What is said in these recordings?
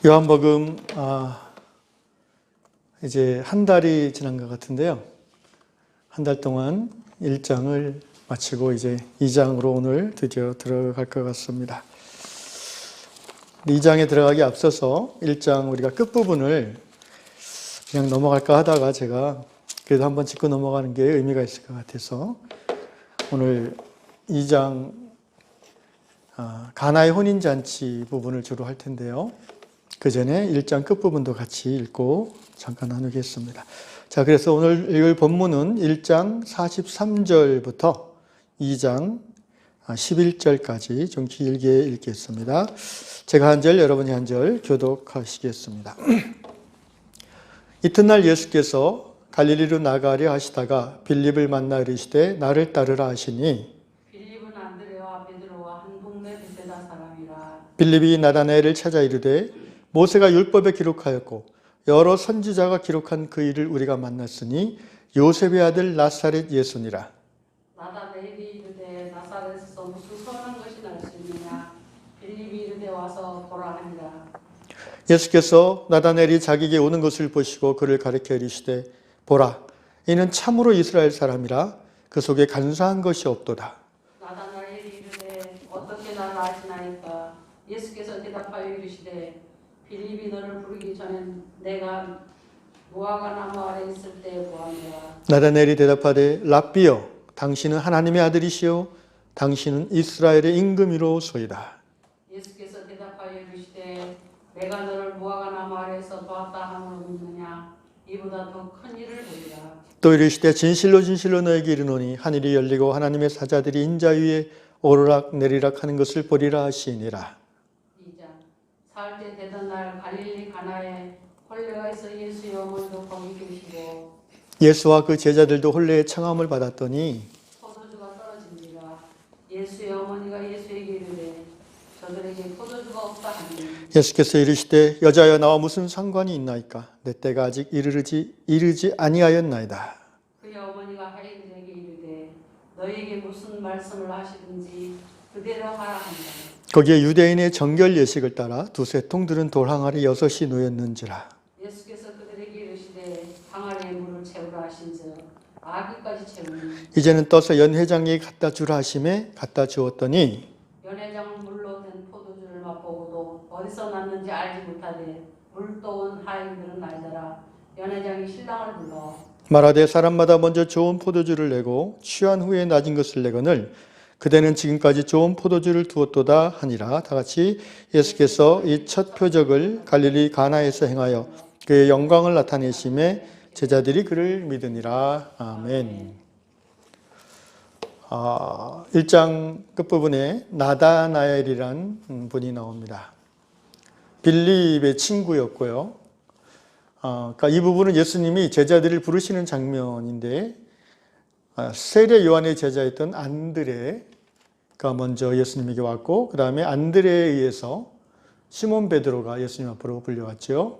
요한복음 이제 한 달이 지난 것 같은데요. 한 달 동안 1장을 마치고 이제 2장으로 오늘 드디어 들어갈 것 같습니다. 2장에 들어가기 앞서서 1장 우리가 끝부분을 그냥 넘어갈까 하다가 제가 그래도 한번 짚고 넘어가는 게 의미가 있을 것 같아서 오늘 2장 가나의 혼인잔치 부분을 주로 할 텐데요. 그 전에 1장 끝부분도 같이 읽고 잠깐 나누겠습니다. 자, 그래서 오늘 읽을 본문은 1장 43절부터 2장 11절까지 좀 길게 읽겠습니다. 제가 한 절, 여러분이 한 절 교독하시겠습니다. 이튿날 예수께서 갈릴리로 나가려 하시다가 빌립을 만나 이르시되 나를 따르라 하시니 빌립은 안드레와 베드로와 한 동네 베세다 사람이라. 빌립이 나다나엘을 찾아 이르되 모세가 율법에 기록하였고 여러 선지자가 기록한 그 일을 우리가 만났으니 요셉의 아들 나사렛 예수니라. 나다나엘이 이르되 나사렛에서 무슨 선한 것이 날 수 있느냐. 빌립이 이르되 와서 보라 하니라. 예수께서 나다나엘이 자기에게 오는 것을 보시고 그를 가리켜 이르시되 보라, 이는 참으로 이스라엘 사람이라 그 속에 간사한 것이 없도다. 나다나엘이 이르되 어떻게 나를 아시나이까. 예수께서 대답하여 이르시되 빌립이 너를 부르기 전엔 내가 무화과 나무 아래 있을 때 보았노라. 나다나엘이 대답하되 랍비여, 당신은 하나님의 아들이시요 당신은 이스라엘의 임금이로소이다. 예수께서 대답하여 이르시되 내가 너를 무화과 나무 아래에서 보았다 함으로 믿느냐. 이보다 더 큰 일을 보리라. 또 이르시되 진실로 진실로 너에게 이르노니 하늘이 열리고 하나님의 사자들이 인자 위에 오르락 내리락 하는 것을 보리라 하시니라. 2장. 사흘 때 되던 날 갈릴리 가나에 홀례가 있어 예수의 어머니도 거기 계시고 예수와 그 제자들도 혼례의 청함을 받았더니 포도주가 떨어집니다. 예수의 어머니가 예수에게 이르되 저들에게 포도주가 없다 하니 예수께서 이르시되 여자여 나와 무슨 상관이 있나이까. 내 때가 아직 이르지 아니하였나이다. 그의 어머니가 하인들에게 이르되 너희에게 무슨 말씀을 하시든지 그대로 하라 하니라. 거기에 유대인의 정결 예식을 따라 두세 통 들은 돌 항아리 6이 놓였는지라. 예수께서 그들에게 이르시되 항아리에 물을 채우라 하신즉 아귀까지 채우니 이제는 떠서 연회장에게 갖다 주라 하심에 갖다 주었더니 연회장 물로 된 포도주를 맛보고도 어디서 났는지 알지 못하되 물 떠온 하인들은 알더라. 연회장이 신랑을 불러 말하되 사람마다 먼저 좋은 포도주를 내고 취한 후에 낮은 것을 내거늘 그대는 지금까지 좋은 포도주를 두었도다 하니라. 다 같이 예수께서 이 첫 표적을 갈릴리 가나에서 행하여 그의 영광을 나타내심에 제자들이 그를 믿으니라. 아멘. 1장 끝부분에 나다나엘이란 분이 나옵니다. 빌립의 친구였고요. 그러니까 이 부분은 예수님이 제자들을 부르시는 장면인데 세례 요한의 제자였던 안드레가 먼저 예수님에게 왔고 그 다음에 안드레에 의해서 시몬 베드로가 예수님 앞으로 불려왔죠.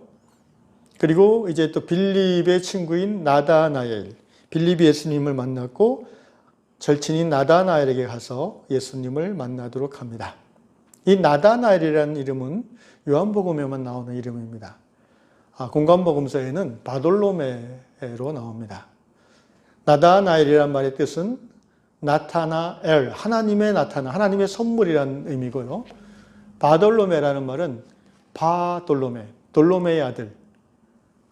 그리고 이제 또 빌립의 친구인 나다나엘, 빌립이 예수님을 만났고 절친인 나다나엘에게 가서 예수님을 만나도록 합니다. 이 나다나엘이라는 이름은 요한복음에만 나오는 이름입니다. 공관복음서에는 바돌로메로 나옵니다. 나다나엘이란 말의 뜻은 나타나엘, 하나님의 나타나, 하나님의 선물이라는 의미고요. 바돌로메라는 말은 바돌로메, 돌로메의 아들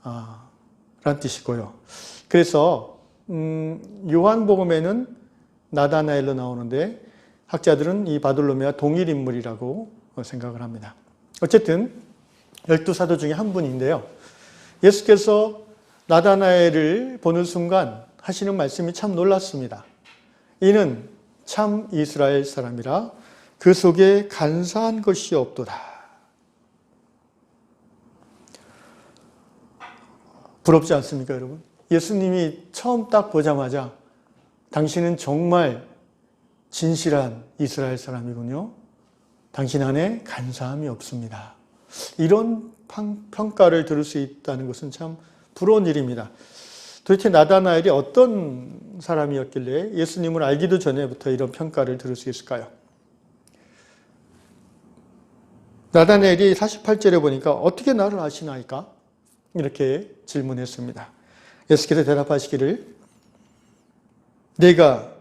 라는 뜻이고요. 그래서 요한복음에는 나다나엘로 나오는데 학자들은 이 바돌로메와 동일 인물이라고 생각을 합니다. 어쨌든 12사도 중에 한 분인데요. 예수께서 나다나엘을 보는 순간 하시는 말씀이 참 놀랐습니다. 이는 참 이스라엘 사람이라 그 속에 간사한 것이 없도다. 부럽지 않습니까, 여러분? 예수님이 처음 딱 보자마자 당신은 정말 진실한 이스라엘 사람이군요. 당신 안에 간사함이 없습니다. 이런 평가를 들을 수 있다는 것은 참 부러운 일입니다. 도대체 나다나엘이 어떤 사람이었길래 예수님을 알기도 전에부터 이런 평가를 들을 수 있을까요? 나다나엘이 48절에 보니까 어떻게 나를 아시나이까? 이렇게 질문했습니다. 예수께서 대답하시기를 내가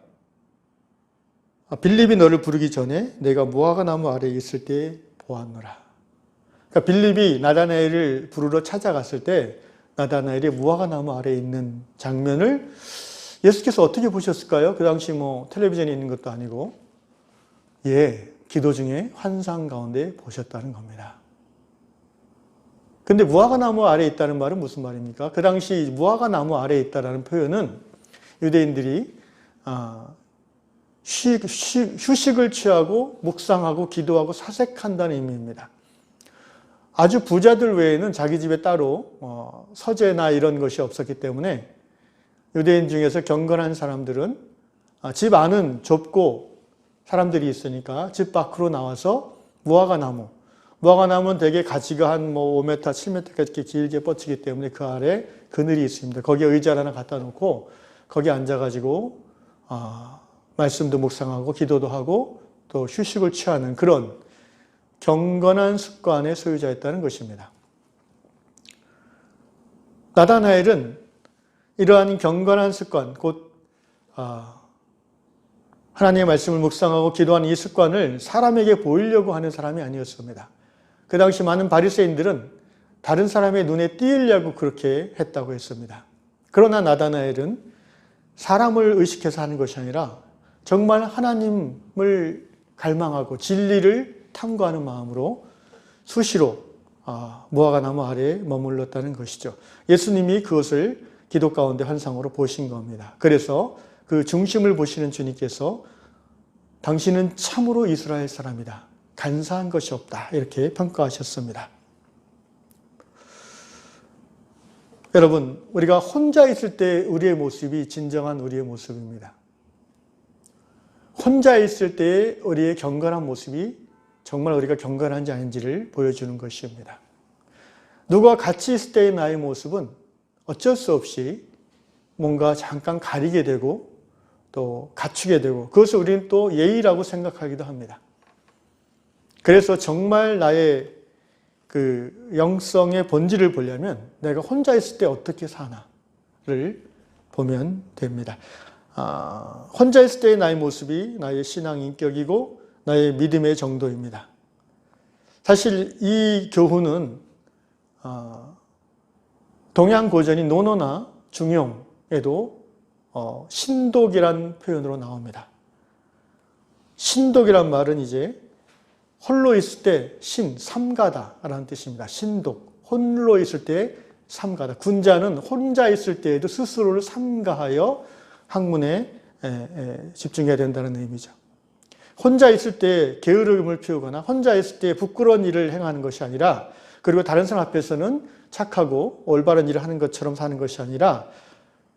빌립이 너를 부르기 전에 내가 무화과 나무 아래에 있을 때 보았노라. 그러니까 빌립이 나다나엘을 부르러 찾아갔을 때 나다나엘이 무화과 나무 아래에 있는 장면을 예수께서 어떻게 보셨을까요? 그 당시 텔레비전이 있는 것도 아니고 기도 중에 환상 가운데 보셨다는 겁니다. 근데 무화과 나무 아래에 있다는 말은 무슨 말입니까? 그 당시 무화과 나무 아래에 있다는 표현은 유대인들이 휴식을 취하고 묵상하고 기도하고 사색한다는 의미입니다. 아주 부자들 외에는 자기 집에 따로 서재나 이런 것이 없었기 때문에 유대인 중에서 경건한 사람들은 집 안은 좁고 사람들이 있으니까 집 밖으로 나와서 무화과나무는 대개 가지가 한 5m, 7m까지 길게 뻗치기 때문에 그 아래 그늘이 있습니다. 거기에 의자를 하나 갖다 놓고 거기 앉아가지고 말씀도 묵상하고 기도도 하고 또 휴식을 취하는 그런 경건한 습관의 소유자였다는 것입니다. 나다나엘은 이러한 경건한 습관, 곧 하나님의 말씀을 묵상하고 기도하는 이 습관을 사람에게 보이려고 하는 사람이 아니었습니다. 그 당시 많은 바리새인들은 다른 사람의 눈에 띄으려고 그렇게 했다고 했습니다. 그러나 나다나엘은 사람을 의식해서 하는 것이 아니라 정말 하나님을 갈망하고 진리를 탐구하는 마음으로 수시로 무화과나무 아래에 머물렀다는 것이죠. 예수님이 그것을 기도 가운데 환상으로 보신 겁니다. 그래서 그 중심을 보시는 주님께서 당신은 참으로 이스라엘 사람이다. 간사한 것이 없다. 이렇게 평가하셨습니다. 여러분, 우리가 혼자 있을 때 우리의 모습이 진정한 우리의 모습입니다. 혼자 있을 때의 우리의 경건한 모습이 정말 우리가 경건한지 아닌지를 보여주는 것입니다. 누구와 같이 있을 때의 나의 모습은 어쩔 수 없이 뭔가 잠깐 가리게 되고 또 갖추게 되고 그것을 우리는 또 예의라고 생각하기도 합니다. 그래서 정말 나의 그 영성의 본질을 보려면 내가 혼자 있을 때 어떻게 사나를 보면 됩니다. 혼자 있을 때의 나의 모습이 나의 신앙 인격이고 나의 믿음의 정도입니다. 사실 이 교훈은 동양 고전인 논어나 중용에도 신독이란 표현으로 나옵니다. 신독이란 말은 이제 홀로 있을 때 삼가다라는 뜻입니다. 신독, 홀로 있을 때 삼가다. 군자는 혼자 있을 때에도 스스로를 삼가하여 학문에 집중해야 된다는 의미죠. 혼자 있을 때 게으름을 피우거나 혼자 있을 때 부끄러운 일을 행하는 것이 아니라 그리고 다른 사람 앞에서는 착하고 올바른 일을 하는 것처럼 사는 것이 아니라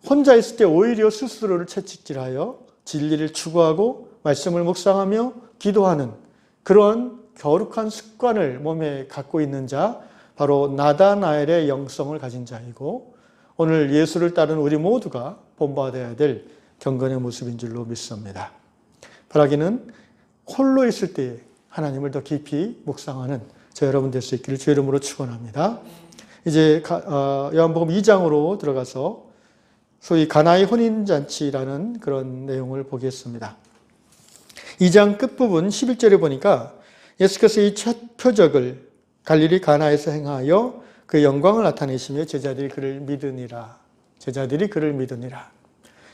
혼자 있을 때 오히려 스스로를 채찍질하여 진리를 추구하고 말씀을 묵상하며 기도하는 그런 거룩한 습관을 몸에 갖고 있는 자, 바로 나다나엘의 영성을 가진 자이고 오늘 예수를 따르는 우리 모두가 본받아야 될 경건의 모습인 줄로 믿습니다. 바라기는 홀로 있을 때 하나님을 더 깊이 묵상하는 저 여러분 될 수 있기를 주 이름으로 축원합니다. 이제 요한복음 2장으로 들어가서 소위 가나의 혼인잔치라는 그런 내용을 보겠습니다. 2장 끝부분 11절에 보니까 예수께서 이 첫 표적을 갈릴리 가나에서 행하여 그 영광을 나타내시며 제자들이 그를 믿으니라.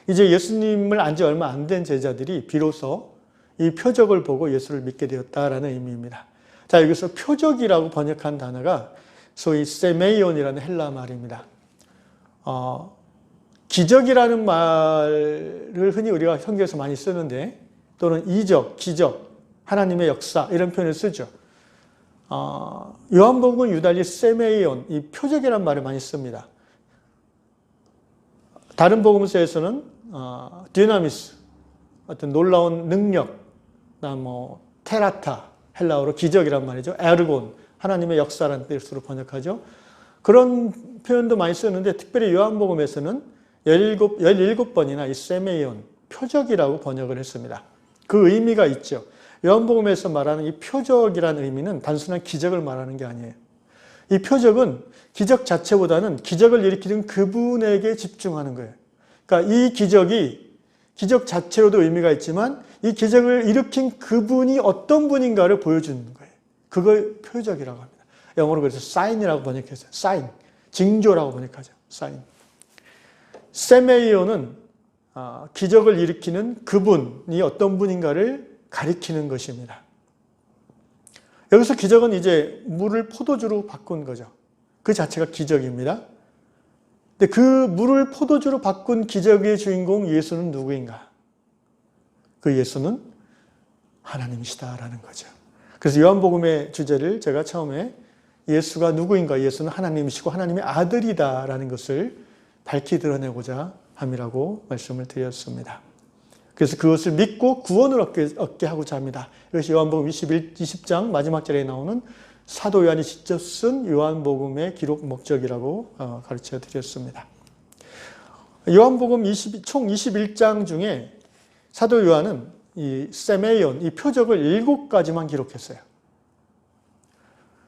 이제 예수님을 안 지 얼마 안 된 제자들이 비로소 이 표적을 보고 예수를 믿게 되었다라는 의미입니다. 자, 여기서 표적이라고 번역한 단어가 소위 세메이온이라는 헬라 말입니다. 기적이라는 말을 흔히 우리가 성경에서 많이 쓰는데 또는 이적, 기적, 하나님의 역사 이런 표현을 쓰죠. 요한복음은 유달리 세메이온, 이 표적이라는 말을 많이 씁니다. 다른 복음서에서는 디나미스, 어떤 놀라운 능력, 테라타, 헬라어로 기적이란 말이죠. 에르곤, 하나님의 역사라는 뜻으로 번역하죠. 그런 표현도 많이 쓰는데 특별히 요한복음에서는 17번이나 이 세메이온, 표적이라고 번역을 했습니다. 그 의미가 있죠. 요한복음에서 말하는 이 표적이라는 의미는 단순한 기적을 말하는 게 아니에요. 이 표적은 기적 자체보다는 기적을 일으키는 그분에게 집중하는 거예요. 그러니까 이 기적이 기적 자체로도 의미가 있지만 이 기적을 일으킨 그분이 어떤 분인가를 보여주는 거예요. 그걸 표적이라고 합니다. 영어로 그래서 사인이라고 번역했어요. 사인, 징조라고 번역하죠. 사인. 세메이오는 기적을 일으키는 그분이 어떤 분인가를 가리키는 것입니다. 여기서 기적은 이제 물을 포도주로 바꾼 거죠. 그 자체가 기적입니다. 근데 그 물을 포도주로 바꾼 기적의 주인공 예수는 누구인가? 그 예수는 하나님이시다라는 거죠. 그래서 요한복음의 주제를 제가 처음에 예수가 누구인가? 예수는 하나님이시고 하나님의 아들이다라는 것을 밝히 드러내고자 함이라고 말씀을 드렸습니다. 그래서 그것을 믿고 구원을 얻게 하고자 합니다. 이것이 요한복음 20장 마지막 절에 나오는 사도 요한이 직접 쓴 요한복음의 기록 목적이라고 가르쳐 드렸습니다. 요한복음 총 21장 중에 사도 요한은 이 세메이온, 이 표적을 7가지만 기록했어요.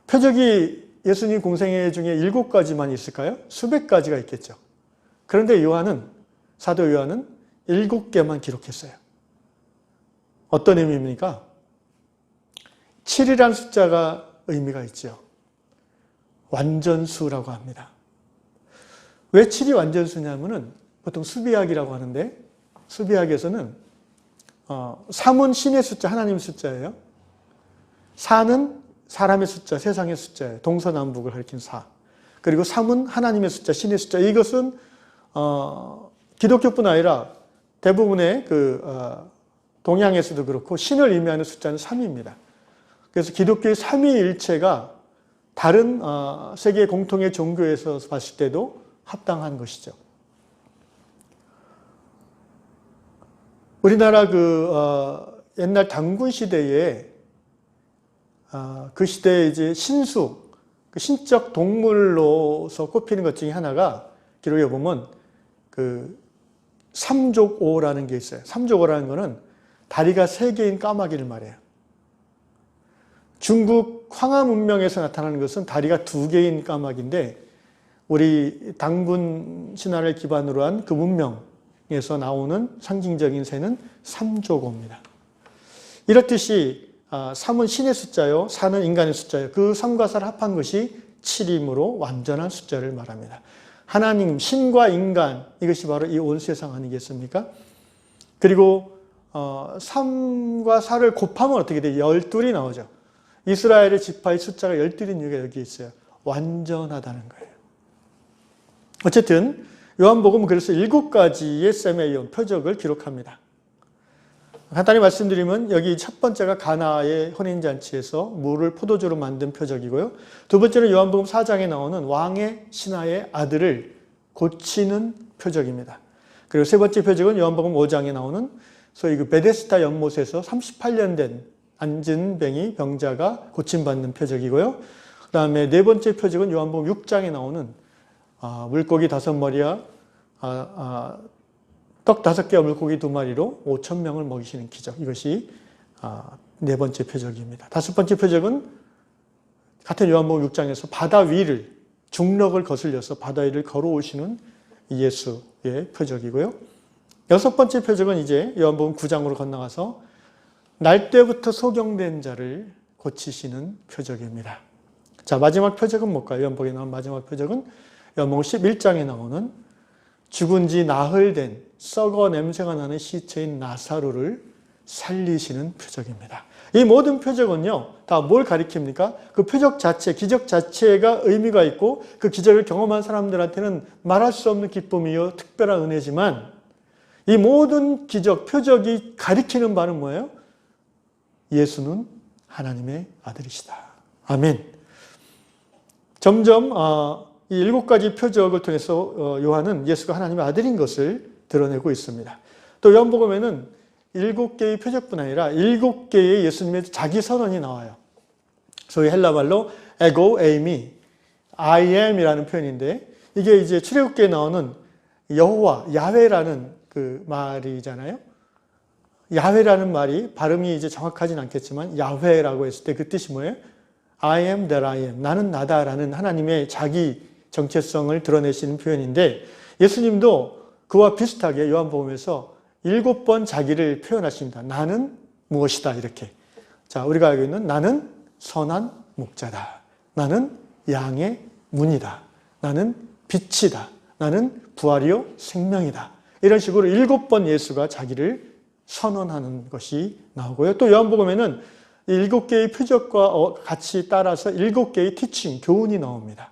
표적이 예수님 공생애 중에 7가지만 있을까요? 수백 가지가 있겠죠. 그런데 사도 요한은 7개만 기록했어요. 어떤 의미입니까? 7이라는 숫자가 의미가 있죠. 완전수라고 합니다. 왜 7이 완전수냐면은 보통 수비학이라고 하는데 수비학에서는 3은 신의 숫자, 하나님의 숫자예요. 4는 사람의 숫자, 세상의 숫자예요. 동서남북을 가리킨 4. 그리고 3은 하나님의 숫자, 신의 숫자. 이것은 기독교뿐 아니라 대부분의 동양에서도 그렇고 신을 의미하는 숫자는 3입니다. 그래서 기독교의 삼위일체가 다른 세계 공통의 종교에서 봤을 때도 합당한 것이죠. 우리나라 옛날 단군 시대에 그 시대에 이제 신수, 신적 동물로서 꼽히는 것 중에 하나가 기록에 보면 삼족오라는 게 있어요. 삼족오라는 거는 다리가 3개인 까마귀를 말해요. 중국 황하 문명에서 나타나는 것은 다리가 2개인 까마귀인데 우리 단군 신화를 기반으로 한 그 문명에서 나오는 상징적인 새는 삼족오입니다. 이렇듯이 3은 신의 숫자요, 4는 인간의 숫자요. 그 3과 4를 합한 것이 7이므로 완전한 숫자를 말합니다. 하나님, 신과 인간, 이것이 바로 이 온 세상 아니겠습니까? 그리고 3과 4를 곱하면 어떻게 돼요? 12이 나오죠. 이스라엘의 지파의 숫자가 12인 이유가 여기 있어요. 완전하다는 거예요. 어쨌든 요한복음은 그래서 7가지의 세메이온, 표적을 기록합니다. 간단히 말씀드리면 여기 첫 번째가 가나의 혼인잔치에서 물을 포도주로 만든 표적이고요. 두 번째는 요한복음 4장에 나오는 왕의 신하의 아들을 고치는 표적입니다. 그리고 세 번째 표적은 요한복음 5장에 나오는 소위 베데스다 연못에서 38년 된 안진뱅이 병자가 고침받는 표적이고요. 그 다음에 네 번째 표적은 요한복음 6장에 나오는 물고기 5마리와 떡 5개와 물고기 2마리로 5,000명을 먹이시는 기적. 이것이 네 번째 표적입니다. 다섯 번째 표적은 같은 요한복음 6장에서 바다 위를 중력을 거슬려서 바다 위를 걸어오시는 예수의 표적이고요. 여섯 번째 표적은 이제 요한복음 9장으로 건너가서 날 때부터 소경된 자를 고치시는 표적입니다. 자, 마지막 표적은 뭘까요? 요한복음에 나온 마지막 표적은 요한복음 11장에 나오는 죽은 지 나흘 된 썩어 냄새가 나는 시체인 나사로를 살리시는 표적입니다. 이 모든 표적은요, 다 뭘 가리킵니까? 그 표적 자체, 기적 자체가 의미가 있고 그 기적을 경험한 사람들한테는 말할 수 없는 기쁨이요, 특별한 은혜지만 이 모든 기적, 표적이 가리키는 바는 뭐예요? 예수는 하나님의 아들이시다. 아멘. 점점 이 7가지 표적을 통해서 요한은 예수가 하나님의 아들인 것을 드러내고 있습니다. 또 요한복음에는 7개의 표적뿐 아니라 7개의 예수님의 자기 선언이 나와요. 소위 헬라말로 에고 에이미, I am이라는 표현인데 이게 이제 출애굽기에 나오는 여호와, 야훼라는 그 말이잖아요. 야훼라는 말이 발음이 이제 정확하진 않겠지만 야훼라고 했을 때 그 뜻이 뭐예요? I am that I am. 나는 나다라는 하나님의 자기 정체성을 드러내시는 표현인데 예수님도 그와 비슷하게 요한복음에서 7번 자기를 표현하십니다. 나는 무엇이다 이렇게. 자, 우리가 알고 있는 나는 선한 목자다. 나는 양의 문이다. 나는 빛이다. 나는 부활이요 생명이다. 이런 식으로 7번 예수가 자기를 선언하는 것이 나오고요. 또 요한복음에는 7개의 표적과 같이 따라서 7개의 티칭, 교훈이 나옵니다.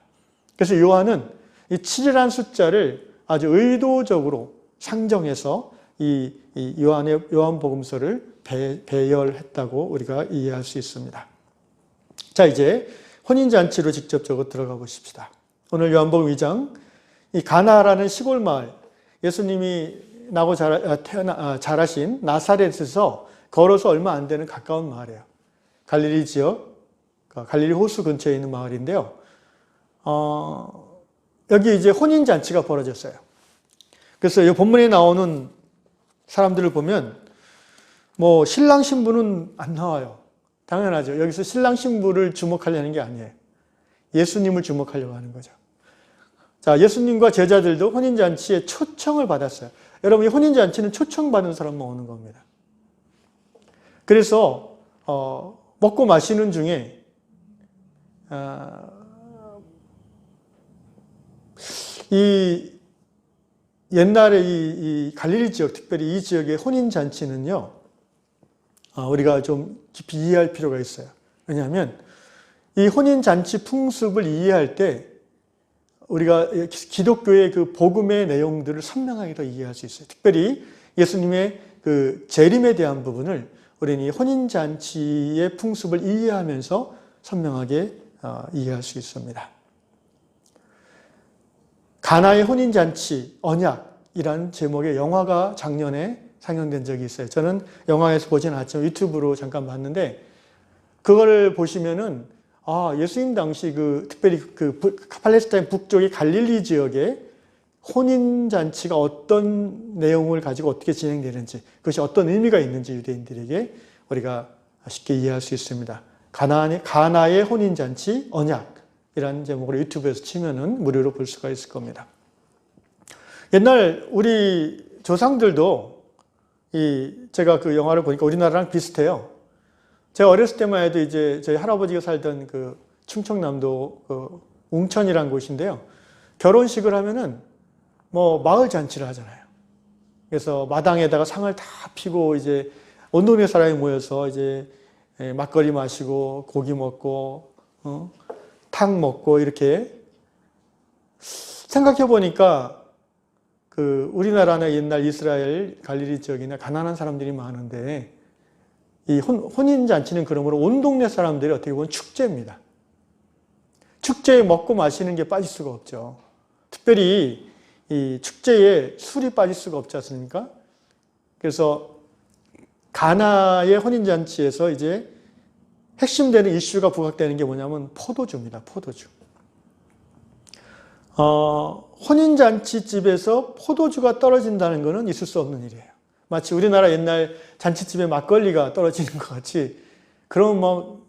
그래서 요한은 이 7이라는 숫자를 아주 의도적으로 상정해서 이 요한복음서를 배열했다고 우리가 이해할 수 있습니다. 자, 이제 혼인잔치로 직접적으로 들어가 보십시다. 오늘 요한복음 2장, 이 가나라는 시골 마을, 예수님이 나고 자라신 나사렛에서 걸어서 얼마 안 되는 가까운 마을이에요. 갈릴리 지역, 갈릴리 호수 근처에 있는 마을인데요. 여기 이제 혼인잔치가 벌어졌어요. 그래서 이 본문에 나오는 사람들을 보면 뭐 신랑 신부는 안 나와요. 당연하죠. 여기서 신랑 신부를 주목하려는 게 아니에요. 예수님을 주목하려고 하는 거죠. 자, 예수님과 제자들도 혼인잔치에 초청을 받았어요. 여러분, 이 혼인잔치는 초청받은 사람만 오는 겁니다. 그래서 먹고 마시는 중에 이 옛날에 이 갈릴리 지역, 특별히 이 지역의 혼인잔치는요, 우리가 좀 깊이 이해할 필요가 있어요. 왜냐하면 이 혼인잔치 풍습을 이해할 때 우리가 기독교의 그 복음의 내용들을 선명하게 더 이해할 수 있어요. 특별히 예수님의 그 재림에 대한 부분을 우리는 이 혼인잔치의 풍습을 이해하면서 선명하게 이해할 수 있습니다. 가나의 혼인잔치 언약이라는 제목의 영화가 작년에 상영된 적이 있어요. 저는 영화에서 보진 않았지만 유튜브로 잠깐 봤는데 그거를 보시면은 예수님 당시 특별히 팔레스타인 북쪽의 갈릴리 지역의 혼인잔치가 어떤 내용을 가지고 어떻게 진행되는지, 그것이 어떤 의미가 있는지 유대인들에게 우리가 쉽게 이해할 수 있습니다. 가나의 혼인잔치 언약이라는 제목으로 유튜브에서 치면은 무료로 볼 수가 있을 겁니다. 옛날 우리 조상들도 제가 그 영화를 보니까 우리나라랑 비슷해요. 제가 어렸을 때만 해도 이제 저희 할아버지가 살던 그 충청남도 웅천이라는 곳인데요. 결혼식을 하면은 뭐 마을 잔치를 하잖아요. 그래서 마당에다가 상을 다 피고 이제 온 동네 사람이 모여서 이제 막걸리 마시고 고기 먹고 탕 먹고 이렇게 생각해 보니까 우리나라나 옛날 이스라엘 갈릴리 지역이나 가난한 사람들이 많은데 이 혼인잔치는 그러므로 온 동네 사람들이 어떻게 보면 축제입니다. 축제에 먹고 마시는 게 빠질 수가 없죠. 특별히 이 축제에 술이 빠질 수가 없지 않습니까? 그래서 가나의 혼인잔치에서 이제 핵심되는 이슈가 부각되는 게 뭐냐면 포도주입니다. 포도주. 혼인잔치 집에서 포도주가 떨어진다는 것은 있을 수 없는 일이에요. 마치 우리나라 옛날 잔치집에 막걸리가 떨어지는 것 같이. 그럼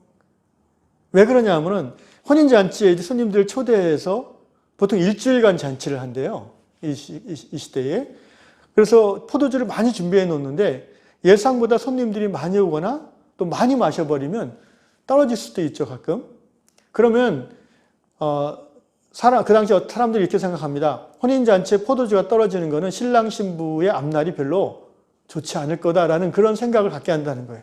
왜 그러냐 하면은 혼인잔치에 손님들 초대해서 보통 일주일간 잔치를 한대요. 이 시대에. 그래서 포도주를 많이 준비해 놓는데 예상보다 손님들이 많이 오거나 또 많이 마셔버리면 떨어질 수도 있죠, 가끔. 그러면, 그 당시 사람들이 이렇게 생각합니다. 혼인잔치에 포도주가 떨어지는 것은 신랑 신부의 앞날이 별로 좋지 않을 거다라는 그런 생각을 갖게 한다는 거예요.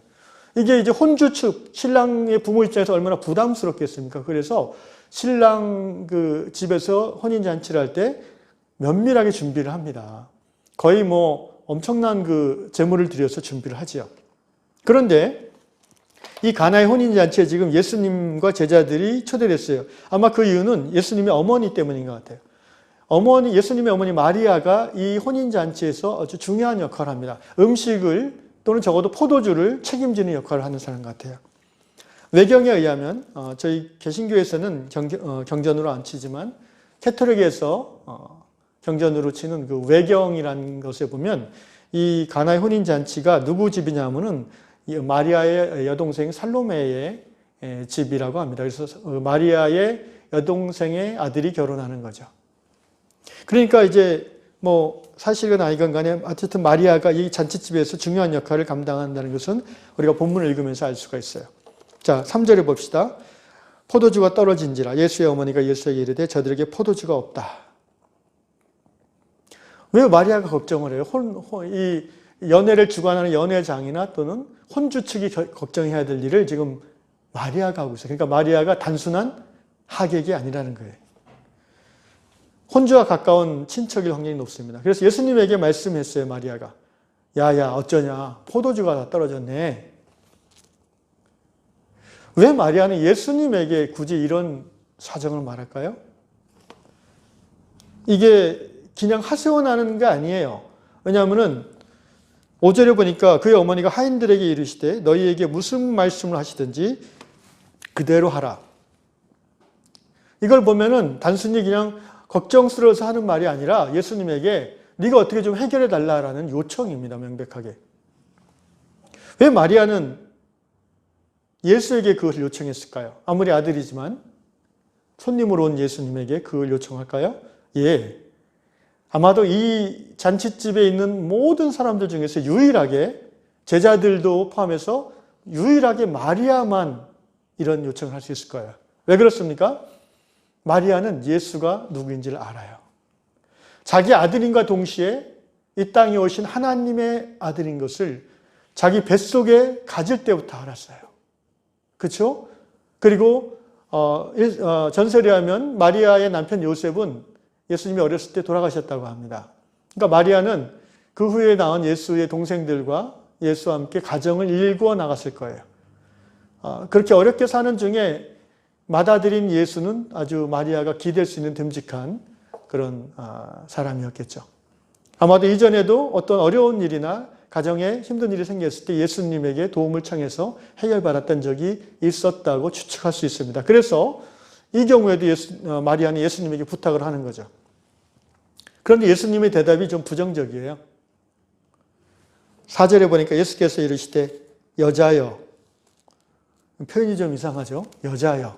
이게 이제 혼주 측, 신랑의 부모 입장에서 얼마나 부담스럽겠습니까? 그래서 신랑 집에서 혼인잔치를 할 때 면밀하게 준비를 합니다. 거의 엄청난 재물을 들여서 준비를 하지요. 그런데 이 가나의 혼인잔치에 지금 예수님과 제자들이 초대됐어요. 아마 그 이유는 예수님의 어머니 때문인 것 같아요. 예수님의 어머니 마리아가 이 혼인잔치에서 아주 중요한 역할을 합니다. 음식을 또는 적어도 포도주를 책임지는 역할을 하는 사람 같아요. 외경에 의하면 저희 개신교에서는 경전으로 안 치지만 캐톨릭에서 경전으로 치는 그 외경이라는 것에 보면 이 가나의 혼인잔치가 누구 집이냐면은 마리아의 여동생 살로메의 집이라고 합니다. 그래서 마리아의 여동생의 아들이 결혼하는 거죠. 그러니까 이제 뭐 사실은 아니건 간에 어쨌든 마리아가 이 잔치집에서 중요한 역할을 감당한다는 것은 우리가 본문을 읽으면서 알 수가 있어요. 자, 3절에 봅시다. 포도주가 떨어진지라 예수의 어머니가 예수에게 이르되 저들에게 포도주가 없다. 왜 마리아가 걱정을 해요? 이 연애를 주관하는 연회장이나 또는 혼주 측이 걱정해야 될 일을 지금 마리아가 하고 있어요. 그러니까 마리아가 단순한 하객이 아니라는 거예요. 혼주와 가까운 친척일 확률이 높습니다. 그래서 예수님에게 말씀했어요, 마리아가. 야야, 어쩌냐. 포도주가 다 떨어졌네. 왜 마리아는 예수님에게 굳이 이런 사정을 말할까요? 이게 그냥 하소연하는 게 아니에요. 왜냐하면은 5절에 보니까 그의 어머니가 하인들에게 이르시되 너희에게 무슨 말씀을 하시든지 그대로 하라. 이걸 보면은 단순히 그냥 걱정스러워서 하는 말이 아니라 예수님에게 네가 어떻게 좀 해결해 달라라는 요청입니다. 명백하게. 왜 마리아는 예수에게 그것을 요청했을까요? 아무리 아들이지만 손님으로 온 예수님에게 그걸 요청할까요? 예. 아마도 이 잔치집에 있는 모든 사람들 중에서 유일하게 제자들도 포함해서 유일하게 마리아만 이런 요청을 할 수 있을 거예요. 왜 그렇습니까? 마리아는 예수가 누구인지를 알아요. 자기 아들인과 동시에 이 땅에 오신 하나님의 아들인 것을 자기 뱃속에 가질 때부터 알았어요. 그렇죠? 그리고 전설에 하면 마리아의 남편 요셉은 예수님이 어렸을 때 돌아가셨다고 합니다. 그러니까 마리아는 그 후에 낳은 예수의 동생들과 예수와 함께 가정을 일구어 나갔을 거예요. 그렇게 어렵게 사는 중에 맏아들인 예수는 아주 마리아가 기댈 수 있는 듬직한 그런 사람이었겠죠. 아마도 이전에도 어떤 어려운 일이나 가정에 힘든 일이 생겼을 때 예수님에게 도움을 청해서 해결받았던 적이 있었다고 추측할 수 있습니다. 그래서 이 경우에도 마리아는 예수님에게 부탁을 하는 거죠. 그런데 예수님의 대답이 좀 부정적이에요. 4절에 보니까 예수께서 이르시되 여자여, 표현이 좀 이상하죠? 여자여,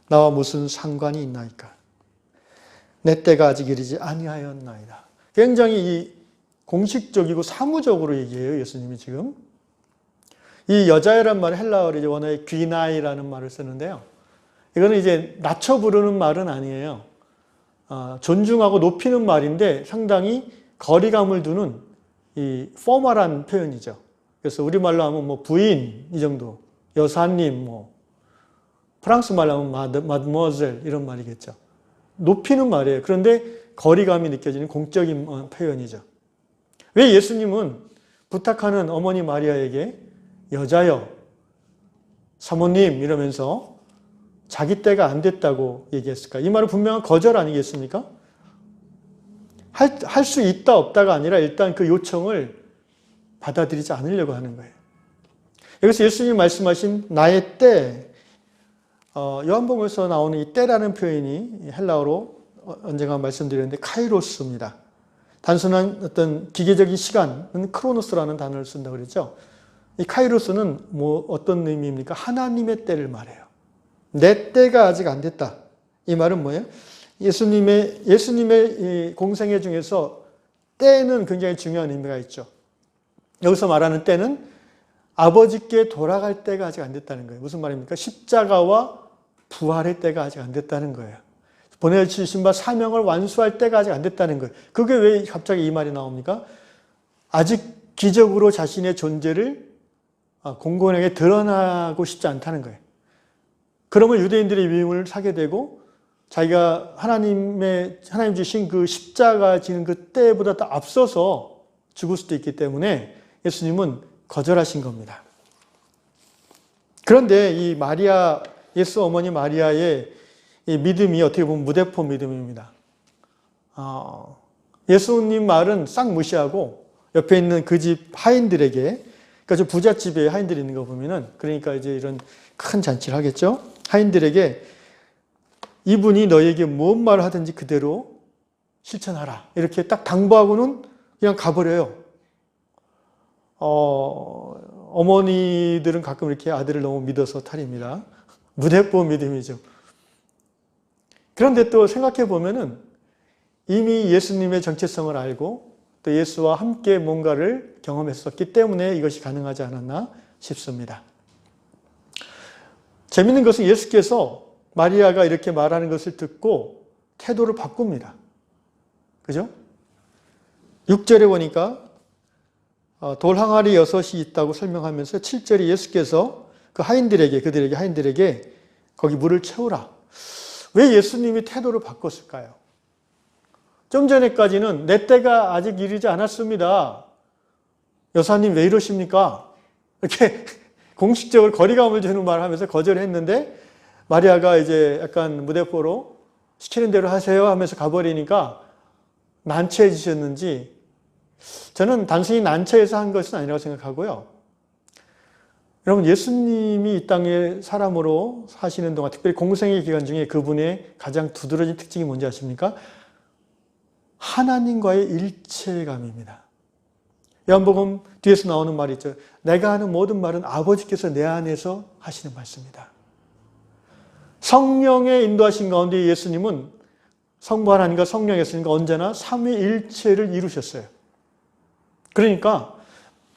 나와 무슨 상관이 있나이까? 내 때가 아직 이르지 아니하였나이다. 굉장히 이 공식적이고 사무적으로 얘기해요, 예수님이 지금. 이 여자애란 말은 헬라어로 이제 원어에 귀나이라는 말을 쓰는데요. 이거는 이제 낮춰 부르는 말은 아니에요. 존중하고 높이는 말인데 상당히 거리감을 두는 이 포멀한 표현이죠. 그래서 우리말로 하면 뭐 부인 이 정도, 여사님, 뭐 프랑스 말로 하면 마드모아젤 이런 말이겠죠. 높이는 말이에요. 그런데 거리감이 느껴지는 공적인 표현이죠. 왜 예수님은 부탁하는 어머니 마리아에게 여자여, 사모님 이러면서 자기 때가 안 됐다고 얘기했을까? 이 말은 분명한 거절 아니겠습니까? 할 수 있다 없다가 아니라 일단 그 요청을 받아들이지 않으려고 하는 거예요. 여기서 예수님이 말씀하신 나의 때, 요한복음에서 나오는 이 때라는 표현이 헬라어로 언젠가 말씀드렸는데 카이로스입니다. 단순한 어떤 기계적인 시간은 크로노스라는 단어를 쓴다고 그랬죠. 이 카이로스는 뭐 어떤 의미입니까? 하나님의 때를 말해요. 내 때가 아직 안 됐다. 이 말은 뭐예요? 예수님의 이 공생애 중에서 때는 굉장히 중요한 의미가 있죠. 여기서 말하는 때는 아버지께 돌아갈 때가 아직 안 됐다는 거예요. 무슨 말입니까? 십자가와 부활의 때가 아직 안 됐다는 거예요. 보내주신 바 사명을 완수할 때가 아직 안 됐다는 거예요. 그게 왜 갑자기 이 말이 나옵니까? 아직 기적으로 자신의 존재를 공공연하게 드러나고 싶지 않다는 거예요. 그러면 유대인들의 미움을 사게 되고 자기가 하나님 주신 그 십자가 지는 그 때보다 더 앞서서 죽을 수도 있기 때문에 예수님은 거절하신 겁니다. 그런데 이 마리아, 예수 어머니 마리아의 이 믿음이 어떻게 보면 무대포 믿음입니다. 예수님 말은 싹 무시하고 옆에 있는 그 집 하인들에게, 그러니까 저 부잣집에 하인들이 있는 거 보면은, 그러니까 이제 이런 큰 잔치를 하겠죠. 하인들에게 이분이 너에게 무슨 말을 하든지 그대로 실천하라. 이렇게 딱 당부하고는 그냥 가버려요. 어머니들은 가끔 이렇게 아들을 너무 믿어서 탈입니다. 무대포 믿음이죠. 그런데 또 생각해 보면은 이미 예수님의 정체성을 알고 또 예수와 함께 뭔가를 경험했었기 때문에 이것이 가능하지 않았나 싶습니다. 재밌는 것은 예수께서 마리아가 이렇게 말하는 것을 듣고 태도를 바꿉니다. 그죠? 6절에 보니까 돌 항아리 6이 있다고 설명하면서 7절에 예수께서 그들에게 하인들에게 거기 물을 채우라. 왜 예수님이 태도를 바꿨을까요? 좀 전에까지는 내 때가 아직 이르지 않았습니다. 여사님 왜 이러십니까? 이렇게 공식적으로 거리감을 주는 말을 하면서 거절했는데 마리아가 이제 약간 무대포로 시키는 대로 하세요 하면서 가버리니까 난처해지셨는지 저는 단순히 난처해서 한 것은 아니라고 생각하고요. 여러분 예수님이 이 땅에 사람으로 사시는 동안 특별히 공생의 기간 중에 그분의 가장 두드러진 특징이 뭔지 아십니까? 하나님과의 일체감입니다. 요한복음 뒤에서 나오는 말이 있죠. 내가 하는 모든 말은 아버지께서 내 안에서 하시는 말씀이다. 성령의 인도하신 가운데 예수님은 성부 하나님과 성령 예수님과 언제나 삼위일체를 이루셨어요. 그러니까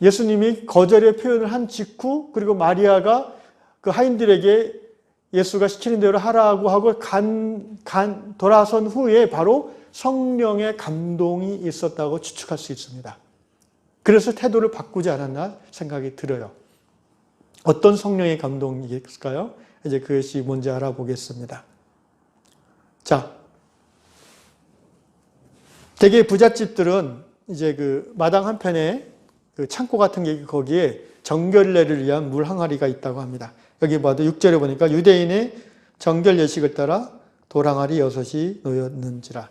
예수님이 거절의 표현을 한 직후 그리고 마리아가 그 하인들에게 예수가 시키는 대로 하라고 하고 돌아선 후에 바로 성령의 감동이 있었다고 추측할 수 있습니다. 그래서 태도를 바꾸지 않았나 생각이 들어요. 어떤 성령의 감동이겠을까요? 이제 그것이 뭔지 알아보겠습니다. 자, 대개 부잣집들은 이제 그 마당 한편에 그 창고 같은 게 거기에 정결례를 위한 물 항아리가 있다고 합니다. 여기 봐도 6절에 보니까 유대인의 정결 예식을 따라 돌 항아리 6이 놓였는지라.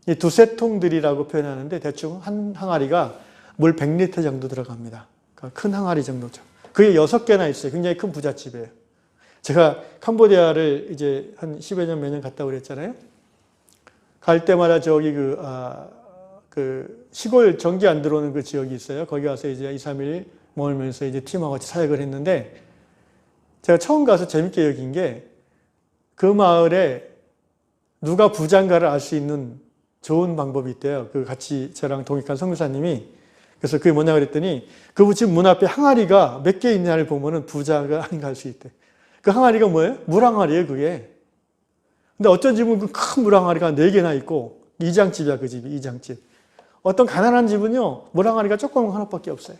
이 두세 통들이라고 표현하는데 대충 한 항아리가 물 100리터 정도 들어갑니다. 그러니까 큰 항아리 정도죠. 그게 6개나 있어요. 굉장히 큰 부잣집이에요. 제가 캄보디아를 이제 한 10여 년 몇 년 갔다 그랬잖아요. 갈 때마다 저기 그 시골 전기 안 들어오는 그 지역이 있어요. 거기 가서 이제 2, 3일 머물면서 이제 팀하고 같이 사역을 했는데 제가 처음 가서 재밌게 여긴 게 그 마을에 누가 부자인가를 알 수 있는 좋은 방법이 있대요. 그 같이 저랑 동역한 선교사님이 그래서 그게 뭐냐 그랬더니 그 집 문 앞에 항아리가 몇 개 있냐를 보면은 부자가 아닌가 알 수 있대. 그 항아리가 뭐예요? 물 항아리예요, 그게. 근데 어쩐 집은 그 큰 물 항아리가 4개나 있고 이장집이야, 그 집이 이장집. 어떤 가난한 집은요, 물 항아리가 조금 하나밖에 없어요.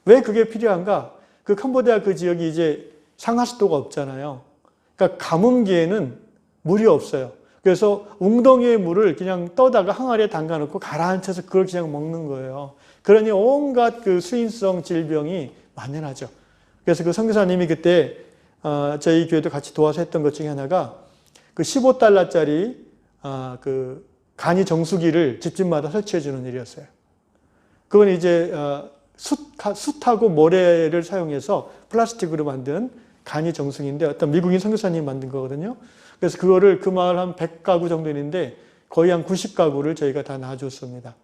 왜 그게 필요한가? 그 캄보디아 그 지역이 이제 상하수도가 없잖아요. 그러니까 가뭄기에는 물이 없어요. 그래서 웅덩이의 물을 그냥 떠다가 항아리에 담가놓고 가라앉혀서 그걸 그냥 먹는 거예요. 그러니 온갖 그 수인성 질병이 만연하죠. 그래서 그 선교사님이 그때 저희 교회도 같이 도와서 했던 것 중에 하나가 그 15달러짜리 그 간이 정수기를 집집마다 설치해 주는 일이었어요. 그건 이제 숯하고 모래를 사용해서 플라스틱으로 만든 간이 정수기인데 어떤 미국인 선교사님이 만든 거거든요. 그래서 그거를 그 마을 한 100가구 정도 있는데 거의 한 90가구를 저희가 다 놔줬습니다.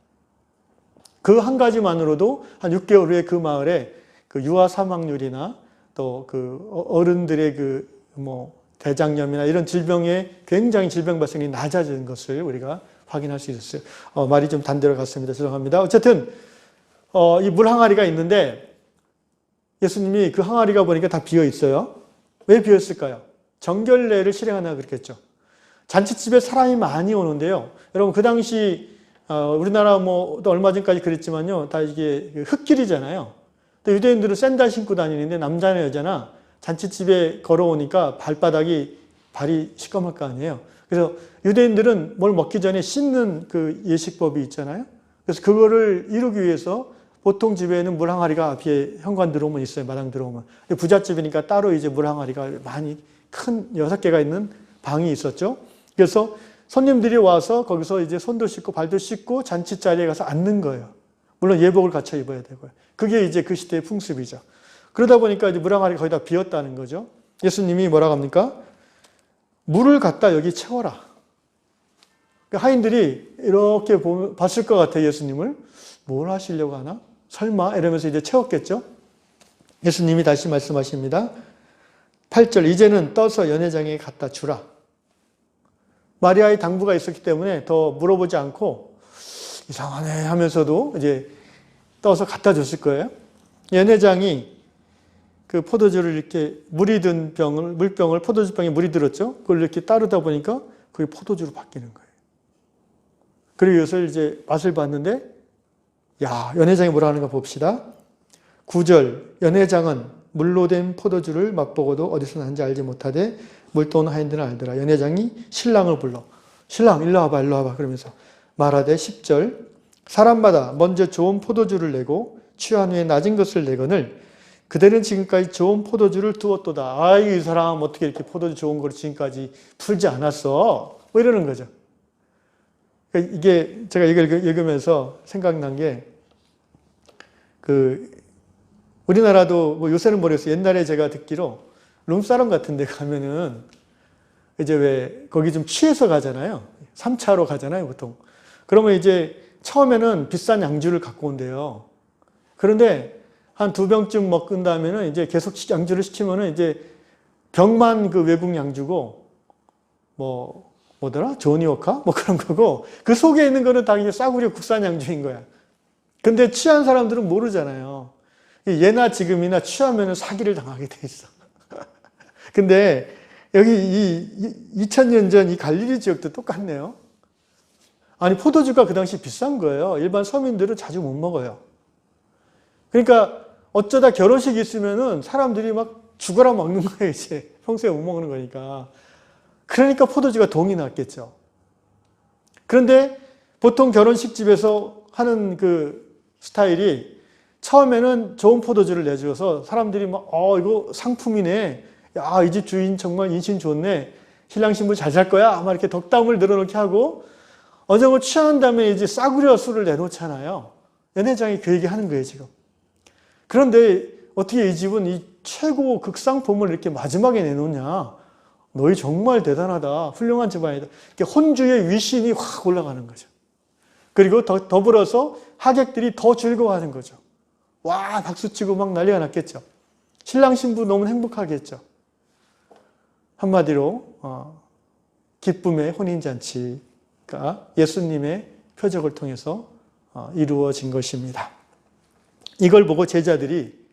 그 한 가지만으로도 한 6개월 후에 그 마을에 그 유아 사망률이나 또 그 어른들의 그 뭐 대장염이나 이런 질병의 굉장히 질병 발생이 낮아진 것을 우리가 확인할 수 있었어요. 말이 좀 단대로 갔습니다. 죄송합니다. 어쨌든 이 물 항아리가 있는데 예수님이 그 항아리가 보니까 다 비어 있어요. 왜 비어 있을까요? 정결례를 실행하나 그랬겠죠. 잔치집에 사람이 많이 오는데요. 여러분 그 당시 우리나라 뭐 또 얼마 전까지 그랬지만요. 다 이게 흙길이잖아요. 또 유대인들은 샌들 신고 다니는데 남자나 여자나 잔치집에 걸어오니까 발이 시꺼멀 거 아니에요. 그래서 유대인들은 뭘 먹기 전에 씻는 그 예식법이 있잖아요. 그래서 그거를 이루기 위해서 보통 집에는 물 항아리가 앞에 현관 들어오면 있어요. 마당 들어오면. 부잣집이니까 따로 이제 물 항아리가 많이 큰 6개가 있는 방이 있었죠. 그래서 손님들이 와서 거기서 이제 손도 씻고 발도 씻고 잔치 자리에 가서 앉는 거예요. 물론 예복을 갖춰 입어야 되고요. 그게 이제 그 시대의 풍습이죠. 그러다 보니까 이제 물 항아리가 거의 다 비었다는 거죠. 예수님이 뭐라고 합니까? 물을 갖다 여기 채워라. 하인들이 이렇게 봤을 것 같아요. 예수님을. 뭘 하시려고 하나? 설마 이러면서 이제 채웠겠죠. 예수님이 다시 말씀하십니다. 8절 이제는 떠서 연회장에 갖다 주라. 마리아의 당부가 있었기 때문에 더 물어보지 않고 이상하네 하면서도 이제 떠서 갖다 줬을 거예요. 연회장이 그 포도주를 이렇게 물이 든 물병을 포도주병에 물이 들었죠. 그걸 이렇게 따르다 보니까 그게 포도주로 바뀌는 거예요. 그리고 이것을 이제 맛을 봤는데 야, 연회장이 뭐라 하는가 봅시다. 9절 연회장은 물로 된 포도주를 맛보고도 어디서 난지 알지 못하되 물돈 하인들은 알더라. 연회장이 신랑을 불러. 신랑 일로 와봐 그러면서 말하되 10절 사람마다 먼저 좋은 포도주를 내고 취한 후에 낮은 것을 내거늘 그대는 지금까지 좋은 포도주를 두었도다. 아이 이 사람 어떻게 이렇게 포도주 좋은 걸 지금까지 풀지 않았어. 뭐 이러는 거죠. 그러니까 이게 제가 이걸 읽으면서 생각난 게 우리나라도 뭐 요새는 모르겠어요. 옛날에 제가 듣기로 룸사롱 같은 데 가면은 이제 왜 거기 좀 취해서 가잖아요. 3차로 가잖아요, 보통. 그러면 이제 처음에는 비싼 양주를 갖고 온대요. 그런데 한 2병쯤 먹은 다음에는 이제 계속 양주를 시키면은 이제 병만 그 외국 양주고 뭐더라? 조니워카? 뭐 그런 거고 그 속에 있는 거는 다 이제 싸구려 국산 양주인 거야. 근데 취한 사람들은 모르잖아요. 예나 지금이나 취하면 사기를 당하게 돼 있어. 근데 여기 2000년 전 이 갈릴리 지역도 똑같네요. 아니 포도주가 그 당시 비싼 거예요. 일반 서민들은 자주 못 먹어요. 그러니까 어쩌다 결혼식이 있으면은 사람들이 막 죽어라 먹는 거예요. 이제 평소에 못 먹는 거니까. 그러니까 포도주가 동이 났겠죠. 그런데 보통 결혼식 집에서 하는 그 스타일이 처음에는 좋은 포도주를 내줘서 사람들이 막 이거 상품이네. 야, 이 집 주인 정말 인심 좋네. 신랑 신부 잘 살 거야. 막 이렇게 덕담을 늘어놓게 하고 어정을 취한 다음에 이제 싸구려 술을 내놓잖아요. 연회장이 그 얘기 하는 거예요, 지금. 그런데 어떻게 이 집은 이 최고 극상품을 이렇게 마지막에 내놓냐. 너희 정말 대단하다. 훌륭한 집안이다. 이렇게 혼주의 위신이 확 올라가는 거죠. 그리고 더불어서 하객들이 더 즐거워하는 거죠. 와, 박수치고 막 난리가 났겠죠. 신랑 신부 너무 행복하겠죠. 한마디로 기쁨의 혼인잔치가 예수님의 표적을 통해서 이루어진 것입니다. 이걸 보고 제자들이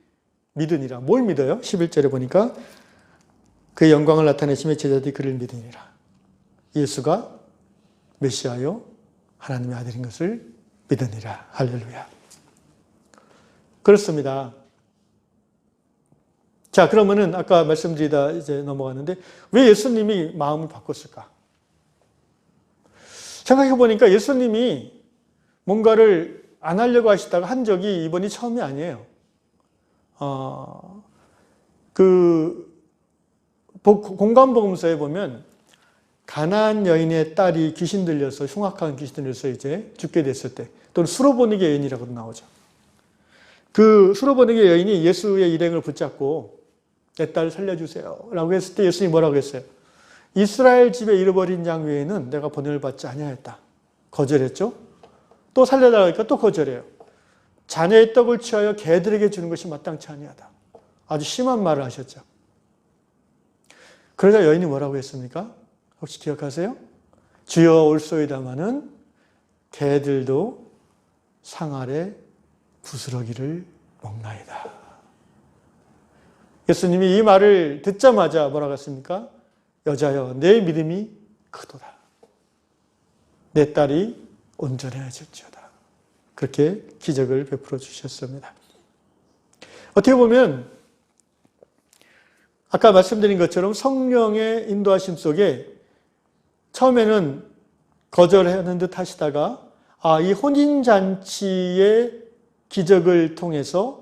믿으니라. 뭘 믿어요? 11절에 보니까 그의 영광을 나타내시며 제자들이 그를 믿으니라. 예수가 메시아요 하나님의 아들인 것을 믿으니라. 할렐루야. 그렇습니다. 자, 그러면은 아까 말씀드리다 이제 넘어갔는데 왜 예수님이 마음을 바꿨을까? 생각해 보니까 예수님이 뭔가를 안 하려고 하시다가 한 적이 이번이 처음이 아니에요. 공관복음서에 보면 가나안 여인의 딸이 귀신 들려서 흉악한 귀신 들려서 이제 죽게 됐을 때 또는 수로보니게 여인이라고도 나오죠. 그 수로보니게 여인이 예수의 일행을 붙잡고 내 딸 살려주세요 라고 했을 때 예수님이 뭐라고 했어요? 이스라엘 집에 잃어버린 양 외에는 내가 번영을 받지 아니하였다. 거절했죠. 또 살려달라니까 또 거절해요. 자녀의 떡을 취하여 개들에게 주는 것이 마땅치 아니하다. 아주 심한 말을 하셨죠. 그러자 여인이 뭐라고 했습니까? 혹시 기억하세요? 주여 올소이다마는 개들도 상 아래 부스러기를 먹나이다. 예수님이 이 말을 듣자마자 뭐라고 했습니까? 여자여 내 믿음이 크도다. 내 딸이 온전해질지어다. 그렇게 기적을 베풀어 주셨습니다. 어떻게 보면 아까 말씀드린 것처럼 성령의 인도하심 속에 처음에는 거절하는 듯 하시다가 이 혼인잔치의 기적을 통해서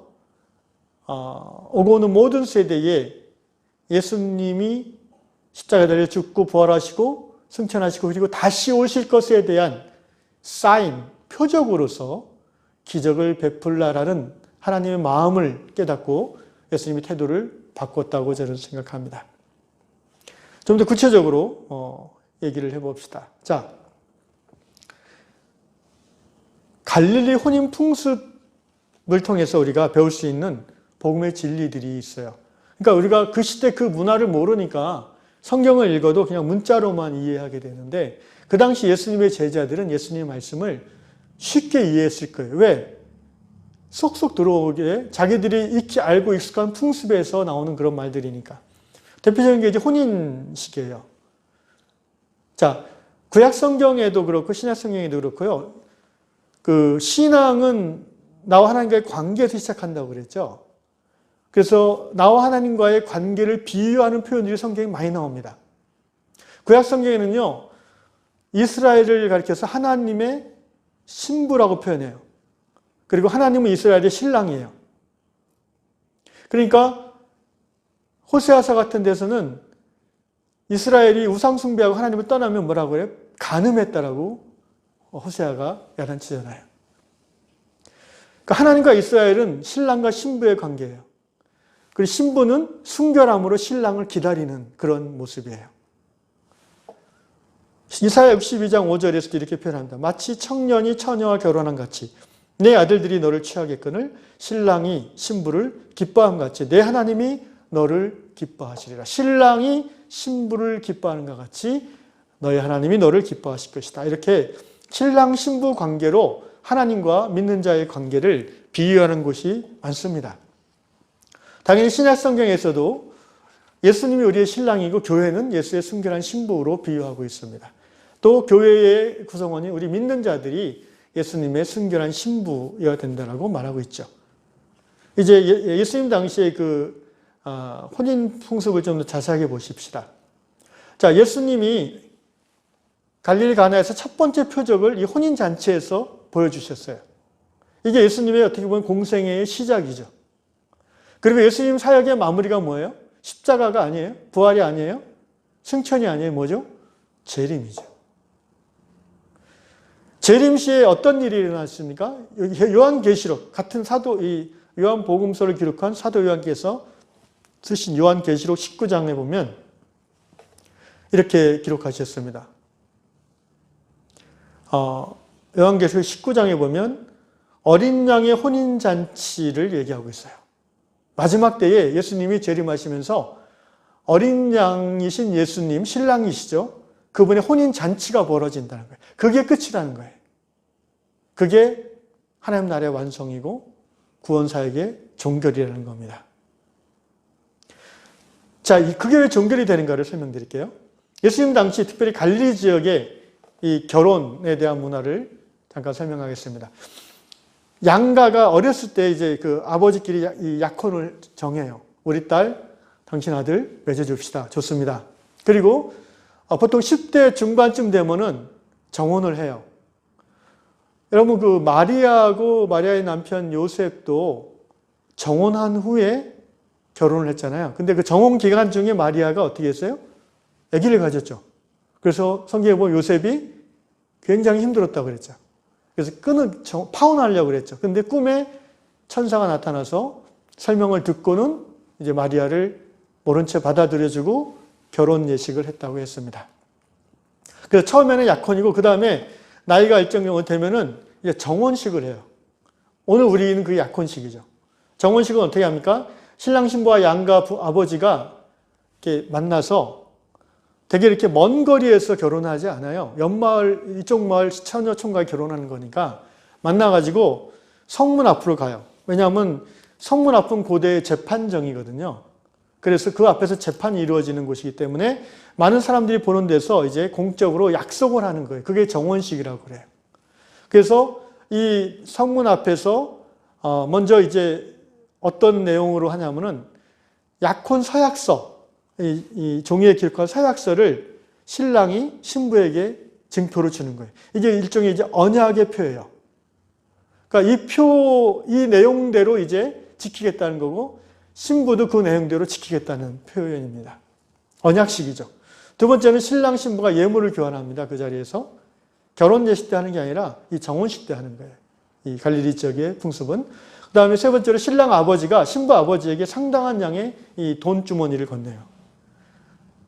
오고 오는 모든 세대에 예수님이 십자가에 달려 죽고 부활하시고 승천하시고 그리고 다시 오실 것에 대한 사인, 표적으로서 기적을 베풀라라는 하나님의 마음을 깨닫고 예수님이 태도를 바꿨다고 저는 생각합니다. 좀 더 구체적으로 얘기를 해봅시다. 자, 갈릴리 혼인 풍습 통해서 우리가 배울 수 있는 복음의 진리들이 있어요. 그러니까 우리가 그 시대 그 문화를 모르니까 성경을 읽어도 그냥 문자로만 이해하게 되는데 그 당시 예수님의 제자들은 예수님의 말씀을 쉽게 이해했을 거예요. 왜? 쏙쏙 들어오게 자기들이 익히 알고 익숙한 풍습에서 나오는 그런 말들이니까. 대표적인 게 이제 혼인식이에요. 자, 구약 성경에도 그렇고 신약 성경에도 그렇고요. 그 신앙은 나와 하나님과의 관계에서 시작한다고 그랬죠. 그래서 나와 하나님과의 관계를 비유하는 표현들이 성경에 많이 나옵니다. 구약 성경에는요, 이스라엘을 가리켜서 하나님의 신부라고 표현해요. 그리고 하나님은 이스라엘의 신랑이에요. 그러니까 호세아서 같은 데서는 이스라엘이 우상숭배하고 하나님을 떠나면 뭐라고 해요? 간음했다라고 호세아가 야단치잖아요. 그러니까 하나님과 이스라엘은 신랑과 신부의 관계예요. 그리고 신부는 순결함으로 신랑을 기다리는 그런 모습이에요. 이사야 62장 5절에서도 이렇게 표현합니다. 마치 청년이 처녀와 결혼한 같이 내 아들들이 너를 취하겠거늘 신랑이 신부를 기뻐함 같이 내 하나님이 너를 기뻐하시리라. 신랑이 신부를 기뻐하는 것 같이 너희 하나님이 너를 기뻐하실 것이다. 이렇게 신랑 신부 관계로 하나님과 믿는 자의 관계를 비유하는 곳이 많습니다. 당연히 신약 성경에서도 예수님이 우리의 신랑이고 교회는 예수의 순결한 신부로 비유하고 있습니다. 또 교회의 구성원이 우리 믿는 자들이 예수님의 순결한 신부여야 된다고 말하고 있죠. 이제 예수님 당시의 그 혼인 풍습을 좀 더 자세하게 보십시다. 자, 예수님이 갈릴리 가나에서 첫 번째 표적을 이 혼인 잔치에서 보여주셨어요. 이게 예수님의 어떻게 보면 공생애의 시작이죠. 그리고 예수님 사역의 마무리가 뭐예요? 십자가가 아니에요? 부활이 아니에요? 승천이 아니에요? 뭐죠? 재림이죠. 재림 시에 어떤 일이 일어났습니까? 요한계시록 같은 사도 이 요한복음서를 기록한 사도 요한께서 쓰신 요한계시록 19장에 보면 이렇게 기록하셨습니다. 요한계시록 19장에 보면 어린 양의 혼인잔치를 얘기하고 있어요. 마지막 때에 예수님이 재림하시면서 어린 양이신 예수님, 신랑이시죠. 그분의 혼인잔치가 벌어진다는 거예요. 그게 끝이라는 거예요. 그게 하나님 나라의 완성이고 구원사역의 종결이라는 겁니다. 자, 그게 왜 종결이 되는가를 설명드릴게요. 예수님 당시 특별히 갈릴리 지역의 이 결혼에 대한 문화를 잠깐 설명하겠습니다. 양가가 어렸을 때 이제 그 아버지끼리 이 약혼을 정해요. 우리 딸, 당신 아들 맺어줍시다. 좋습니다. 그리고 보통 10대 중반쯤 되면은 정혼을 해요. 여러분 그 마리아하고 마리아의 남편 요셉도 정혼한 후에 결혼을 했잖아요. 근데 그 정혼 기간 중에 마리아가 어떻게 했어요? 아기를 가졌죠. 그래서 성경에 보면 요셉이 굉장히 힘들었다고 그랬죠. 그래서 파혼하려고 그랬죠. 근데 꿈에 천사가 나타나서 설명을 듣고는 이제 마리아를 모른 채 받아들여주고 결혼 예식을 했다고 했습니다. 그래서 처음에는 약혼이고 그 다음에 나이가 일정 정도 되면은 이제 정혼식을 해요. 오늘 우리는 그 약혼식이죠. 정혼식은 어떻게 합니까? 신랑 신부와 양가 아버지가 이렇게 만나서 되게 이렇게 먼 거리에서 결혼하지 않아요. 옆마을, 이쪽 마을 처녀 총각이 결혼하는 거니까 만나가지고 성문 앞으로 가요. 왜냐하면 성문 앞은 고대의 재판정이거든요. 그래서 그 앞에서 재판이 이루어지는 곳이기 때문에 많은 사람들이 보는 데서 이제 공적으로 약속을 하는 거예요. 그게 정혼식이라고 그래요. 그래서 이 성문 앞에서 먼저 이제 어떤 내용으로 하냐면은 약혼 서약서, 이 종이에 기록한 서약서를 신랑이 신부에게 증표로 주는 거예요. 이게 일종의 이제 언약의 표예요. 그러니까 이 내용대로 이제 지키겠다는 거고 신부도 그 내용대로 지키겠다는 표현입니다. 언약식이죠. 두 번째는 신랑 신부가 예물을 교환합니다. 그 자리에서 결혼 예식 때 하는 게 아니라 이 정혼식 때 하는 거예요. 이 갈릴리 지역의 풍습은. 그 다음에 세 번째로 신랑 아버지가 신부 아버지에게 상당한 양의 이 돈 주머니를 건네요.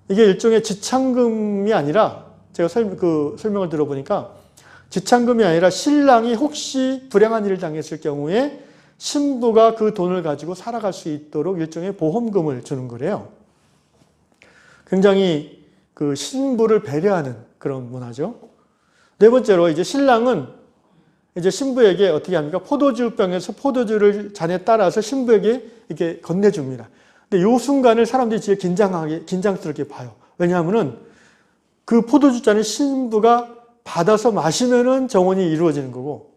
이게 일종의 지참금이 아니라 제가 설명을 들어보니까 지참금이 아니라 신랑이 혹시 불행한 일을 당했을 경우에 신부가 그 돈을 가지고 살아갈 수 있도록 일종의 보험금을 주는 거래요. 굉장히 그 신부를 배려하는 그런 문화죠. 네 번째로 이제 신랑은 이제 신부에게 어떻게 합니까? 포도주병에서 포도주를 잔에 따라서 신부에게 이렇게 건네줍니다. 근데 이 순간을 사람들이 진짜 긴장스럽게 봐요. 왜냐하면은 그 포도주 잔을 신부가 받아서 마시면은 정혼이 이루어지는 거고,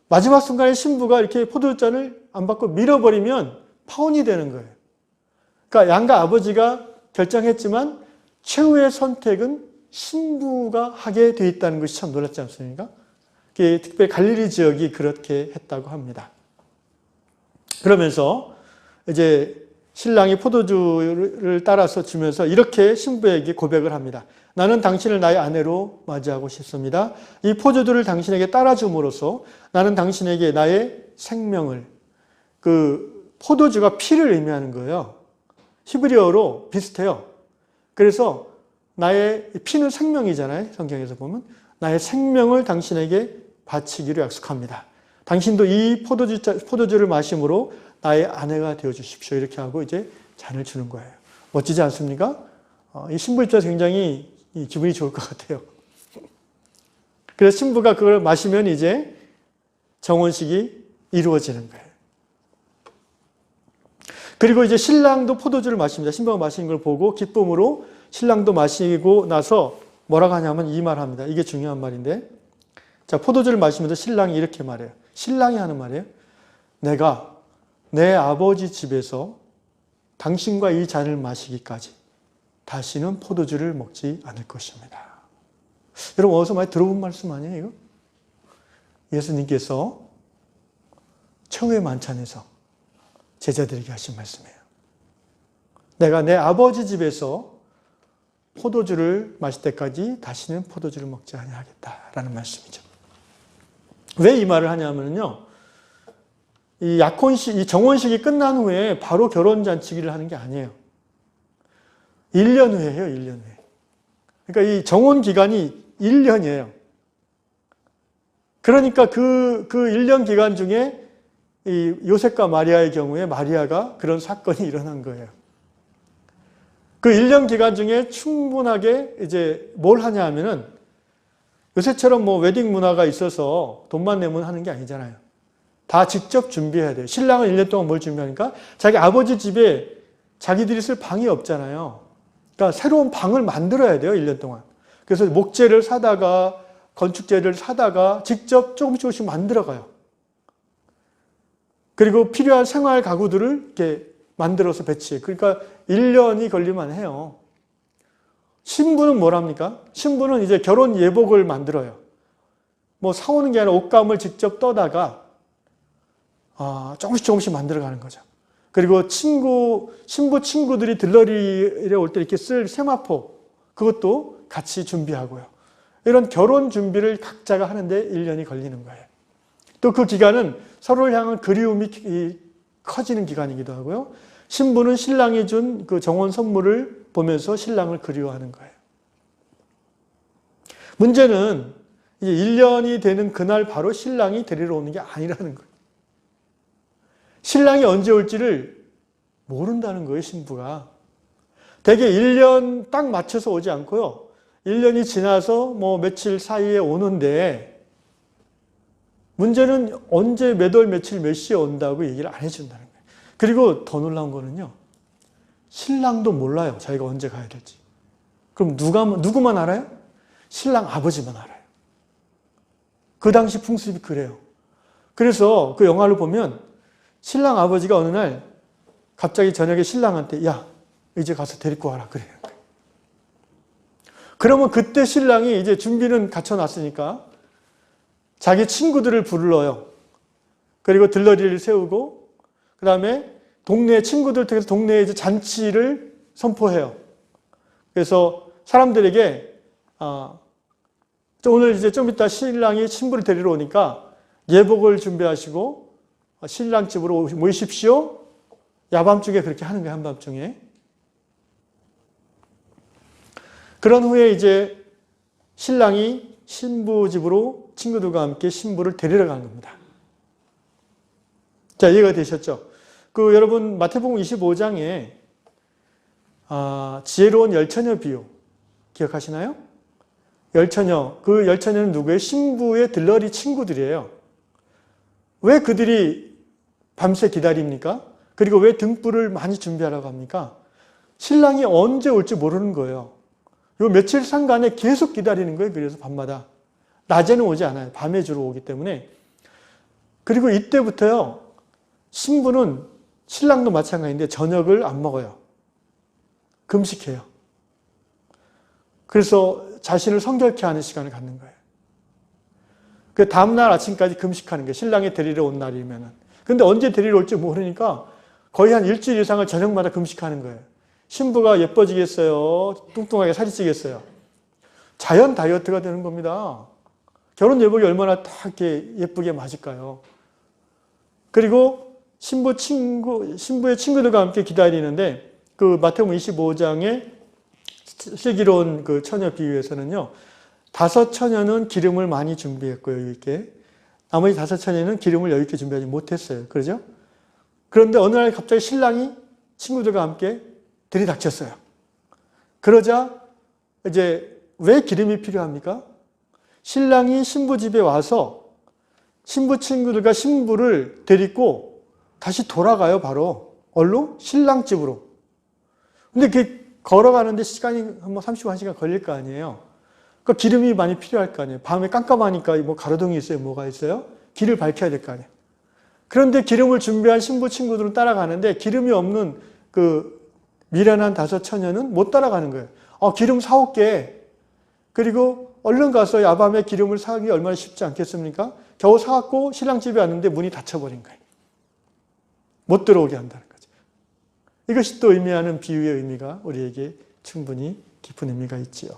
마지막 순간에 신부가 이렇게 포도주 잔을 안 받고 밀어버리면 파혼이 되는 거예요. 그러니까 양가 아버지가 결정했지만 최후의 선택은 신부가 하게 돼 있다는 것이 참 놀랍지 않습니까? 특별히 갈릴리 지역이 그렇게 했다고 합니다. 그러면서 이제 신랑이 포도주를 따라서 주면서 이렇게 신부에게 고백을 합니다. 나는 당신을 나의 아내로 맞이하고 싶습니다. 이 포도주를 당신에게 따라줌으로써 나는 당신에게 나의 생명을, 그 포도주가 피를 의미하는 거예요. 히브리어로 비슷해요. 그래서 나의 피는 생명이잖아요. 성경에서 보면 나의 생명을 당신에게 바치기로 약속합니다. 당신도 이 포도주를 마심으로 나의 아내가 되어 주십시오. 이렇게 하고 이제 잔을 주는 거예요. 멋지지 않습니까? 이 신부 입장에서 굉장히 기분이 좋을 것 같아요. 그래서 신부가 그걸 마시면 이제 정혼식이 이루어지는 거예요. 그리고 이제 신랑도 포도주를 마십니다. 신부가 마시는 걸 보고 기쁨으로 신랑도 마시고 나서 뭐라고 하냐면 이 말 합니다. 이게 중요한 말인데, 자, 포도주를 마시면서 신랑이 이렇게 말해요. 신랑이 하는 말이에요. 내가 내 아버지 집에서 당신과 이 잔을 마시기까지 다시는 포도주를 먹지 않을 것입니다. 여러분 어디서 많이 들어본 말씀 아니에요, 이거? 예수님께서 최후의 만찬에서 제자들에게 하신 말씀이에요. 내가 내 아버지 집에서 포도주를 마실 때까지 다시는 포도주를 먹지 아니하겠다라는 말씀이죠. 왜 이 말을 하냐면요, 이 약혼식, 이 정혼식이 끝난 후에 바로 결혼잔치기를 하는 게 아니에요. 1년 후에 해요, 1년 후에. 그러니까 이 정혼 기간이 1년이에요. 그러니까 그 1년 기간 중에 이 요셉과 마리아의 경우에 마리아가 그런 사건이 일어난 거예요. 그 1년 기간 중에 충분하게 이제 뭘 하냐 하면은 요새처럼 뭐 웨딩 문화가 있어서 돈만 내면 하는 게 아니잖아요. 다 직접 준비해야 돼요. 신랑은 1년 동안 뭘 준비하니까 자기 아버지 집에 자기들이 쓸 방이 없잖아요. 그러니까 새로운 방을 만들어야 돼요, 1년 동안. 그래서 목재를 사다가 건축재를 사다가 직접 조금씩 만들어가요. 그리고 필요한 생활 가구들을 이렇게 만들어서 배치해요. 그러니까 1년이 걸릴만 해요. 신부는 뭘 합니까? 신부는 이제 결혼 예복을 만들어요. 뭐 사오는 게 아니라 옷감을 직접 떠다가 조금씩 만들어가는 거죠. 그리고 신부 친구들이 들러리에 올 때 이렇게 쓸 세마포, 그것도 같이 준비하고요. 이런 결혼 준비를 각자가 하는데 1년이 걸리는 거예요. 또 그 기간은 서로를 향한 그리움이 커지는 기간이기도 하고요. 신부는 신랑이 준 그 정혼 선물을 보면서 신랑을 그리워하는 거예요. 문제는 이제 1년이 되는 그날 바로 신랑이 데리러 오는 게 아니라는 거예요. 신랑이 언제 올지를 모른다는 거예요, 신부가. 대개 1년 딱 맞춰서 오지 않고요. 1년이 지나서 뭐 며칠 사이에 오는데 문제는 언제 몇 월 며칠 몇 시에 온다고 얘기를 안 해준다는 거예요. 그리고 더 놀라운 거는요. 신랑도 몰라요. 자기가 언제 가야 될지. 그럼 누구만 알아요? 신랑 아버지만 알아요. 그 당시 풍습이 그래요. 그래서 그 영화를 보면 신랑 아버지가 어느 날 갑자기 저녁에 신랑한테 야, 이제 가서 데리고 와라 그래요. 그러면 그때 신랑이 이제 준비는 갖춰놨으니까 자기 친구들을 불러요. 그리고 들러리를 세우고 그 다음에 동네 친구들 통해서 동네에 이제 잔치를 선포해요. 그래서 사람들에게 오늘 이제 좀 이따 신랑이 신부를 데리러 오니까 예복을 준비하시고 신랑 집으로 모이십시오. 야밤중에 그렇게 하는 거예요, 한밤중에. 그런 후에 이제 신랑이 신부 집으로 친구들과 함께 신부를 데리러 가는 겁니다. 자, 이해가 되셨죠? 여러분 마태복음 25장에 지혜로운 열처녀 비유 기억하시나요? 열처녀, 그 열처녀는 누구예요? 신부의 들러리 친구들이에요. 왜 그들이 밤새 기다립니까? 그리고 왜 등불을 많이 준비하라고 합니까? 신랑이 언제 올지 모르는 거예요. 요 며칠 상간에 계속 기다리는 거예요. 그래서 밤마다. 낮에는 오지 않아요. 밤에 주로 오기 때문에. 그리고 이때부터요. 신부는 신랑도 마찬가지인데 저녁을 안 먹어요. 금식해요. 그래서 자신을 성결케 하는 시간을 갖는 거예요. 그 다음날 아침까지 금식하는 거예요. 신랑이 데리러 온 날이면은. 근데 언제 데리러 올지 모르니까 거의 한 일주일 이상을 저녁마다 금식하는 거예요. 신부가 예뻐지겠어요? 뚱뚱하게 살이 찌겠어요? 자연 다이어트가 되는 겁니다. 결혼 예복이 얼마나 딱 이렇게 예쁘게 맞을까요? 그리고 신부의 친구들과 함께 기다리는데 그 마태복음 25장의 슬기로운 그 처녀 비유에서는요. 5 처녀는 기름을 많이 준비했고요. 여유 있게. 나머지 5 처녀는 기름을 여유 있게 준비하지 못했어요. 그러죠? 그런데 어느 날 갑자기 신랑이 친구들과 함께 들이닥쳤어요. 그러자 이제 왜 기름이 필요합니까? 신랑이 신부 집에 와서 신부 친구들과 신부를 데리고 다시 돌아가요. 바로 어디로? 신랑 집으로. 근데 그 걸어가는데 시간이 한 31시간 걸릴 거 아니에요. 그러니까 기름이 많이 필요할 거 아니에요. 밤에 깜깜하니까 뭐 가로등이 있어요. 뭐가 있어요? 길을 밝혀야 될 거 아니에요. 그런데 기름을 준비한 신부 친구들은 따라가는데 기름이 없는 그 미련한 5 처녀는 못 따라가는 거예요. 기름 사올게. 그리고 얼른 가서 야밤에 기름을 사기 얼마나 쉽지 않겠습니까? 겨우 사갖고 신랑 집에 왔는데 문이 닫혀버린 거예요. 못 들어오게 한다는 거죠. 이것이 또 의미하는 비유의 의미가 우리에게 충분히 깊은 의미가 있지요.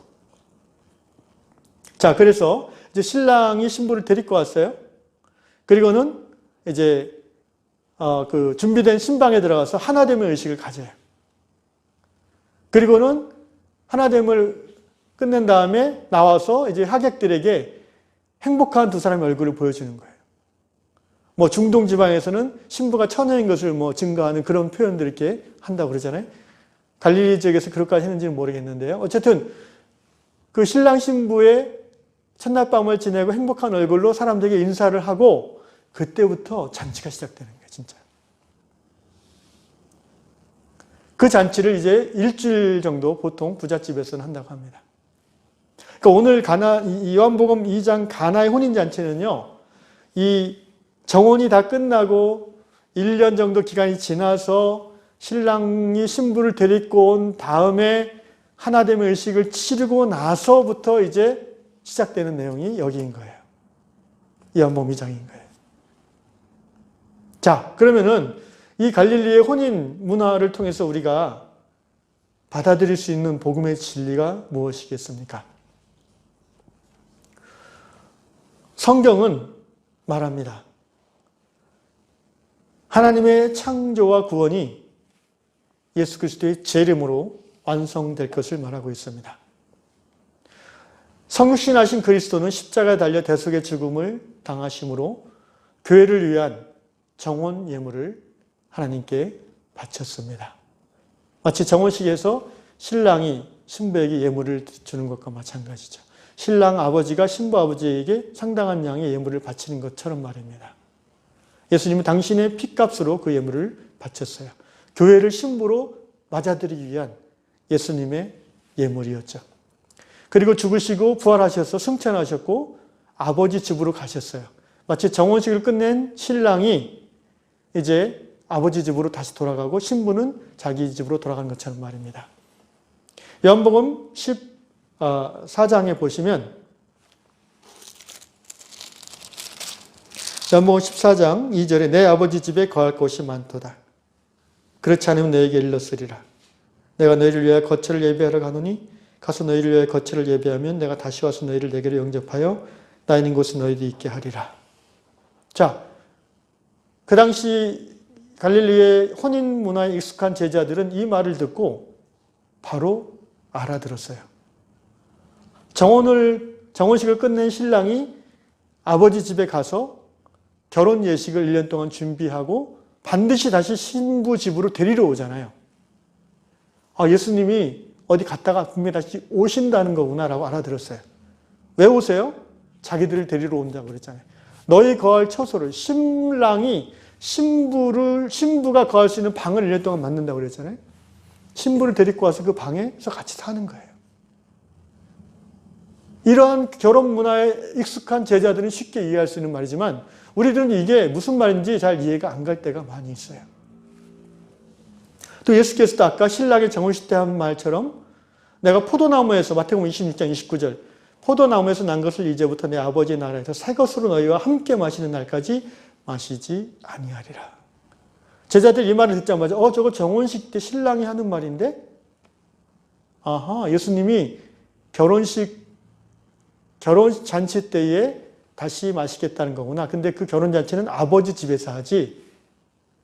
자, 그래서 이제 신랑이 신부를 데리고 왔어요. 그리고는 이제 그 준비된 신방에 들어가서 하나됨의 의식을 가져요. 그리고는 하나됨을 끝낸 다음에 나와서 이제 하객들에게 행복한 2 사람의 얼굴을 보여주는 거예요. 뭐 중동 지방에서는 신부가 처녀인 것을 뭐 증거하는 그런 표현들을 이렇게 한다고 그러잖아요. 갈릴리 지역에서 그렇게까지 했는지는 모르겠는데요. 어쨌든 그 신랑 신부의 첫날 밤을 지내고 행복한 얼굴로 사람들에게 인사를 하고 그때부터 잔치가 시작되는 거예요. 진짜. 그 잔치를 이제 일주일 정도 보통 부잣집에서는 한다고 합니다. 그러니까 오늘 요한복음 2장 가나의 혼인잔치는요. 이 정혼이 다 끝나고 1년 정도 기간이 지나서 신랑이 신부를 데리고 온 다음에 하나됨의 의식을 치르고 나서부터 이제 시작되는 내용이 여기인 거예요. 요한복음 2장인 거예요. 자, 그러면은 이 갈릴리의 혼인 문화를 통해서 우리가 받아들일 수 있는 복음의 진리가 무엇이겠습니까? 성경은 말합니다. 하나님의 창조와 구원이 예수 그리스도의 재림으로 완성될 것을 말하고 있습니다. 성육신하신 그리스도는 십자가에 달려 대속의 죽음을 당하심으로 교회를 위한 정혼 예물을 하나님께 바쳤습니다. 마치 정혼식에서 신랑이 신부에게 예물을 주는 것과 마찬가지죠. 신랑 아버지가 신부 아버지에게 상당한 양의 예물을 바치는 것처럼 말입니다. 예수님은 당신의 피값으로 그 예물을 바쳤어요. 교회를 신부로 맞아들이기 위한 예수님의 예물이었죠. 그리고 죽으시고 부활하셔서 승천하셨고 아버지 집으로 가셨어요. 마치 정혼식을 끝낸 신랑이 이제 아버지 집으로 다시 돌아가고 신부는 자기 집으로 돌아가는 것처럼 말입니다. 요한복음 14장에 보시면 요한복음 14장 2절에 내 아버지 집에 거할 곳이 많도다. 그렇지 않으면 너에게 일렀으리라. 내가 너희를 위하여 거처를 예비하러 가노니 가서 너희를 위하여 거처를 예비하면 내가 다시 와서 너희를 내게로 영접하여 나 있는 곳에 너희도 있게 하리라. 자, 그 당시 갈릴리의 혼인 문화에 익숙한 제자들은 이 말을 듣고 바로 알아들었어요. 정혼식을 끝낸 신랑이 아버지 집에 가서 결혼 예식을 1년 동안 준비하고 반드시 다시 신부 집으로 데리러 오잖아요. 예수님이 어디 갔다가 분명히 다시 오신다는 거구나라고 알아들었어요. 왜 오세요? 자기들을 데리러 온다고 그랬잖아요. 너희 거할 처소를, 신랑이 신부가 거할 수 있는 방을 1년 동안 만든다고 그랬잖아요. 신부를 데리고 와서 그 방에서 같이 사는 거예요. 이러한 결혼 문화에 익숙한 제자들은 쉽게 이해할 수 있는 말이지만 우리들은 이게 무슨 말인지 잘 이해가 안 갈 때가 많이 있어요. 또 예수께서도 아까 신랑의 정혼식 때 한 말처럼 내가 포도나무에서, 마태복음 26장 29절, 포도나무에서 난 것을 이제부터 내 아버지의 나라에서 새 것으로 너희와 함께 마시는 날까지 마시지 아니하리라. 제자들 이 말을 듣자마자 저거 정혼식 때 신랑이 하는 말인데? 예수님이 결혼 잔치 때에 다시 마시겠다는 거구나. 근데 그 결혼 잔치는 아버지 집에서 하지.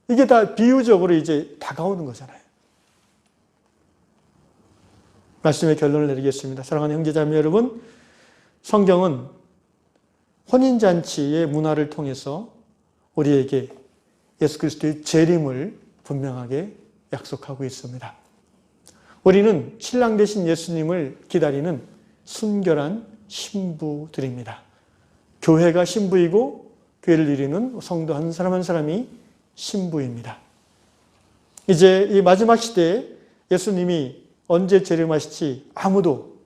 이게 다 비유적으로 이제 다가오는 거잖아요. 말씀의 결론을 내리겠습니다. 사랑하는 형제자매 여러분, 성경은 혼인잔치의 문화를 통해서 우리에게 예수 그리스도의 재림을 분명하게 약속하고 있습니다. 우리는 신랑 되신 예수님을 기다리는 순결한 신부들입니다. 교회가 신부이고 교회를 이루는 성도 한 사람 한 사람이 신부입니다. 이제 이 마지막 시대에 예수님이 언제 재림하실지 아무도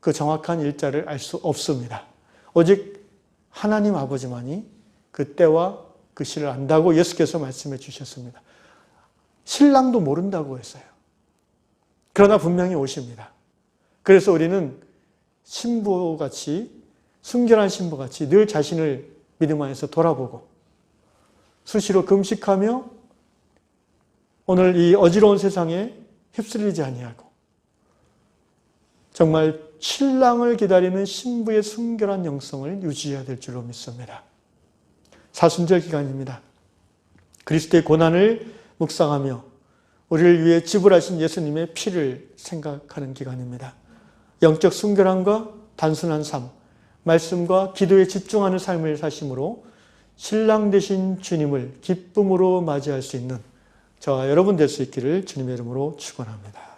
그 정확한 일자를 알 수 없습니다. 오직 하나님 아버지만이 그 때와 그 시를 안다고 예수께서 말씀해 주셨습니다. 신랑도 모른다고 했어요. 그러나 분명히 오십니다. 그래서 우리는 신부같이, 순결한 신부같이 늘 자신을 믿음 안에서 돌아보고 수시로 금식하며 오늘 이 어지러운 세상에 휩쓸리지 아니하고 정말 신랑을 기다리는 신부의 순결한 영성을 유지해야 될 줄로 믿습니다. 사순절 기간입니다. 그리스도의 고난을 묵상하며 우리를 위해 지불하신 예수님의 피를 생각하는 기간입니다. 영적 순결함과 단순한 삶, 말씀과 기도에 집중하는 삶을 사심으로 신랑 되신 주님을 기쁨으로 맞이할 수 있는 저와 여러분 될 수 있기를 주님의 이름으로 축원합니다.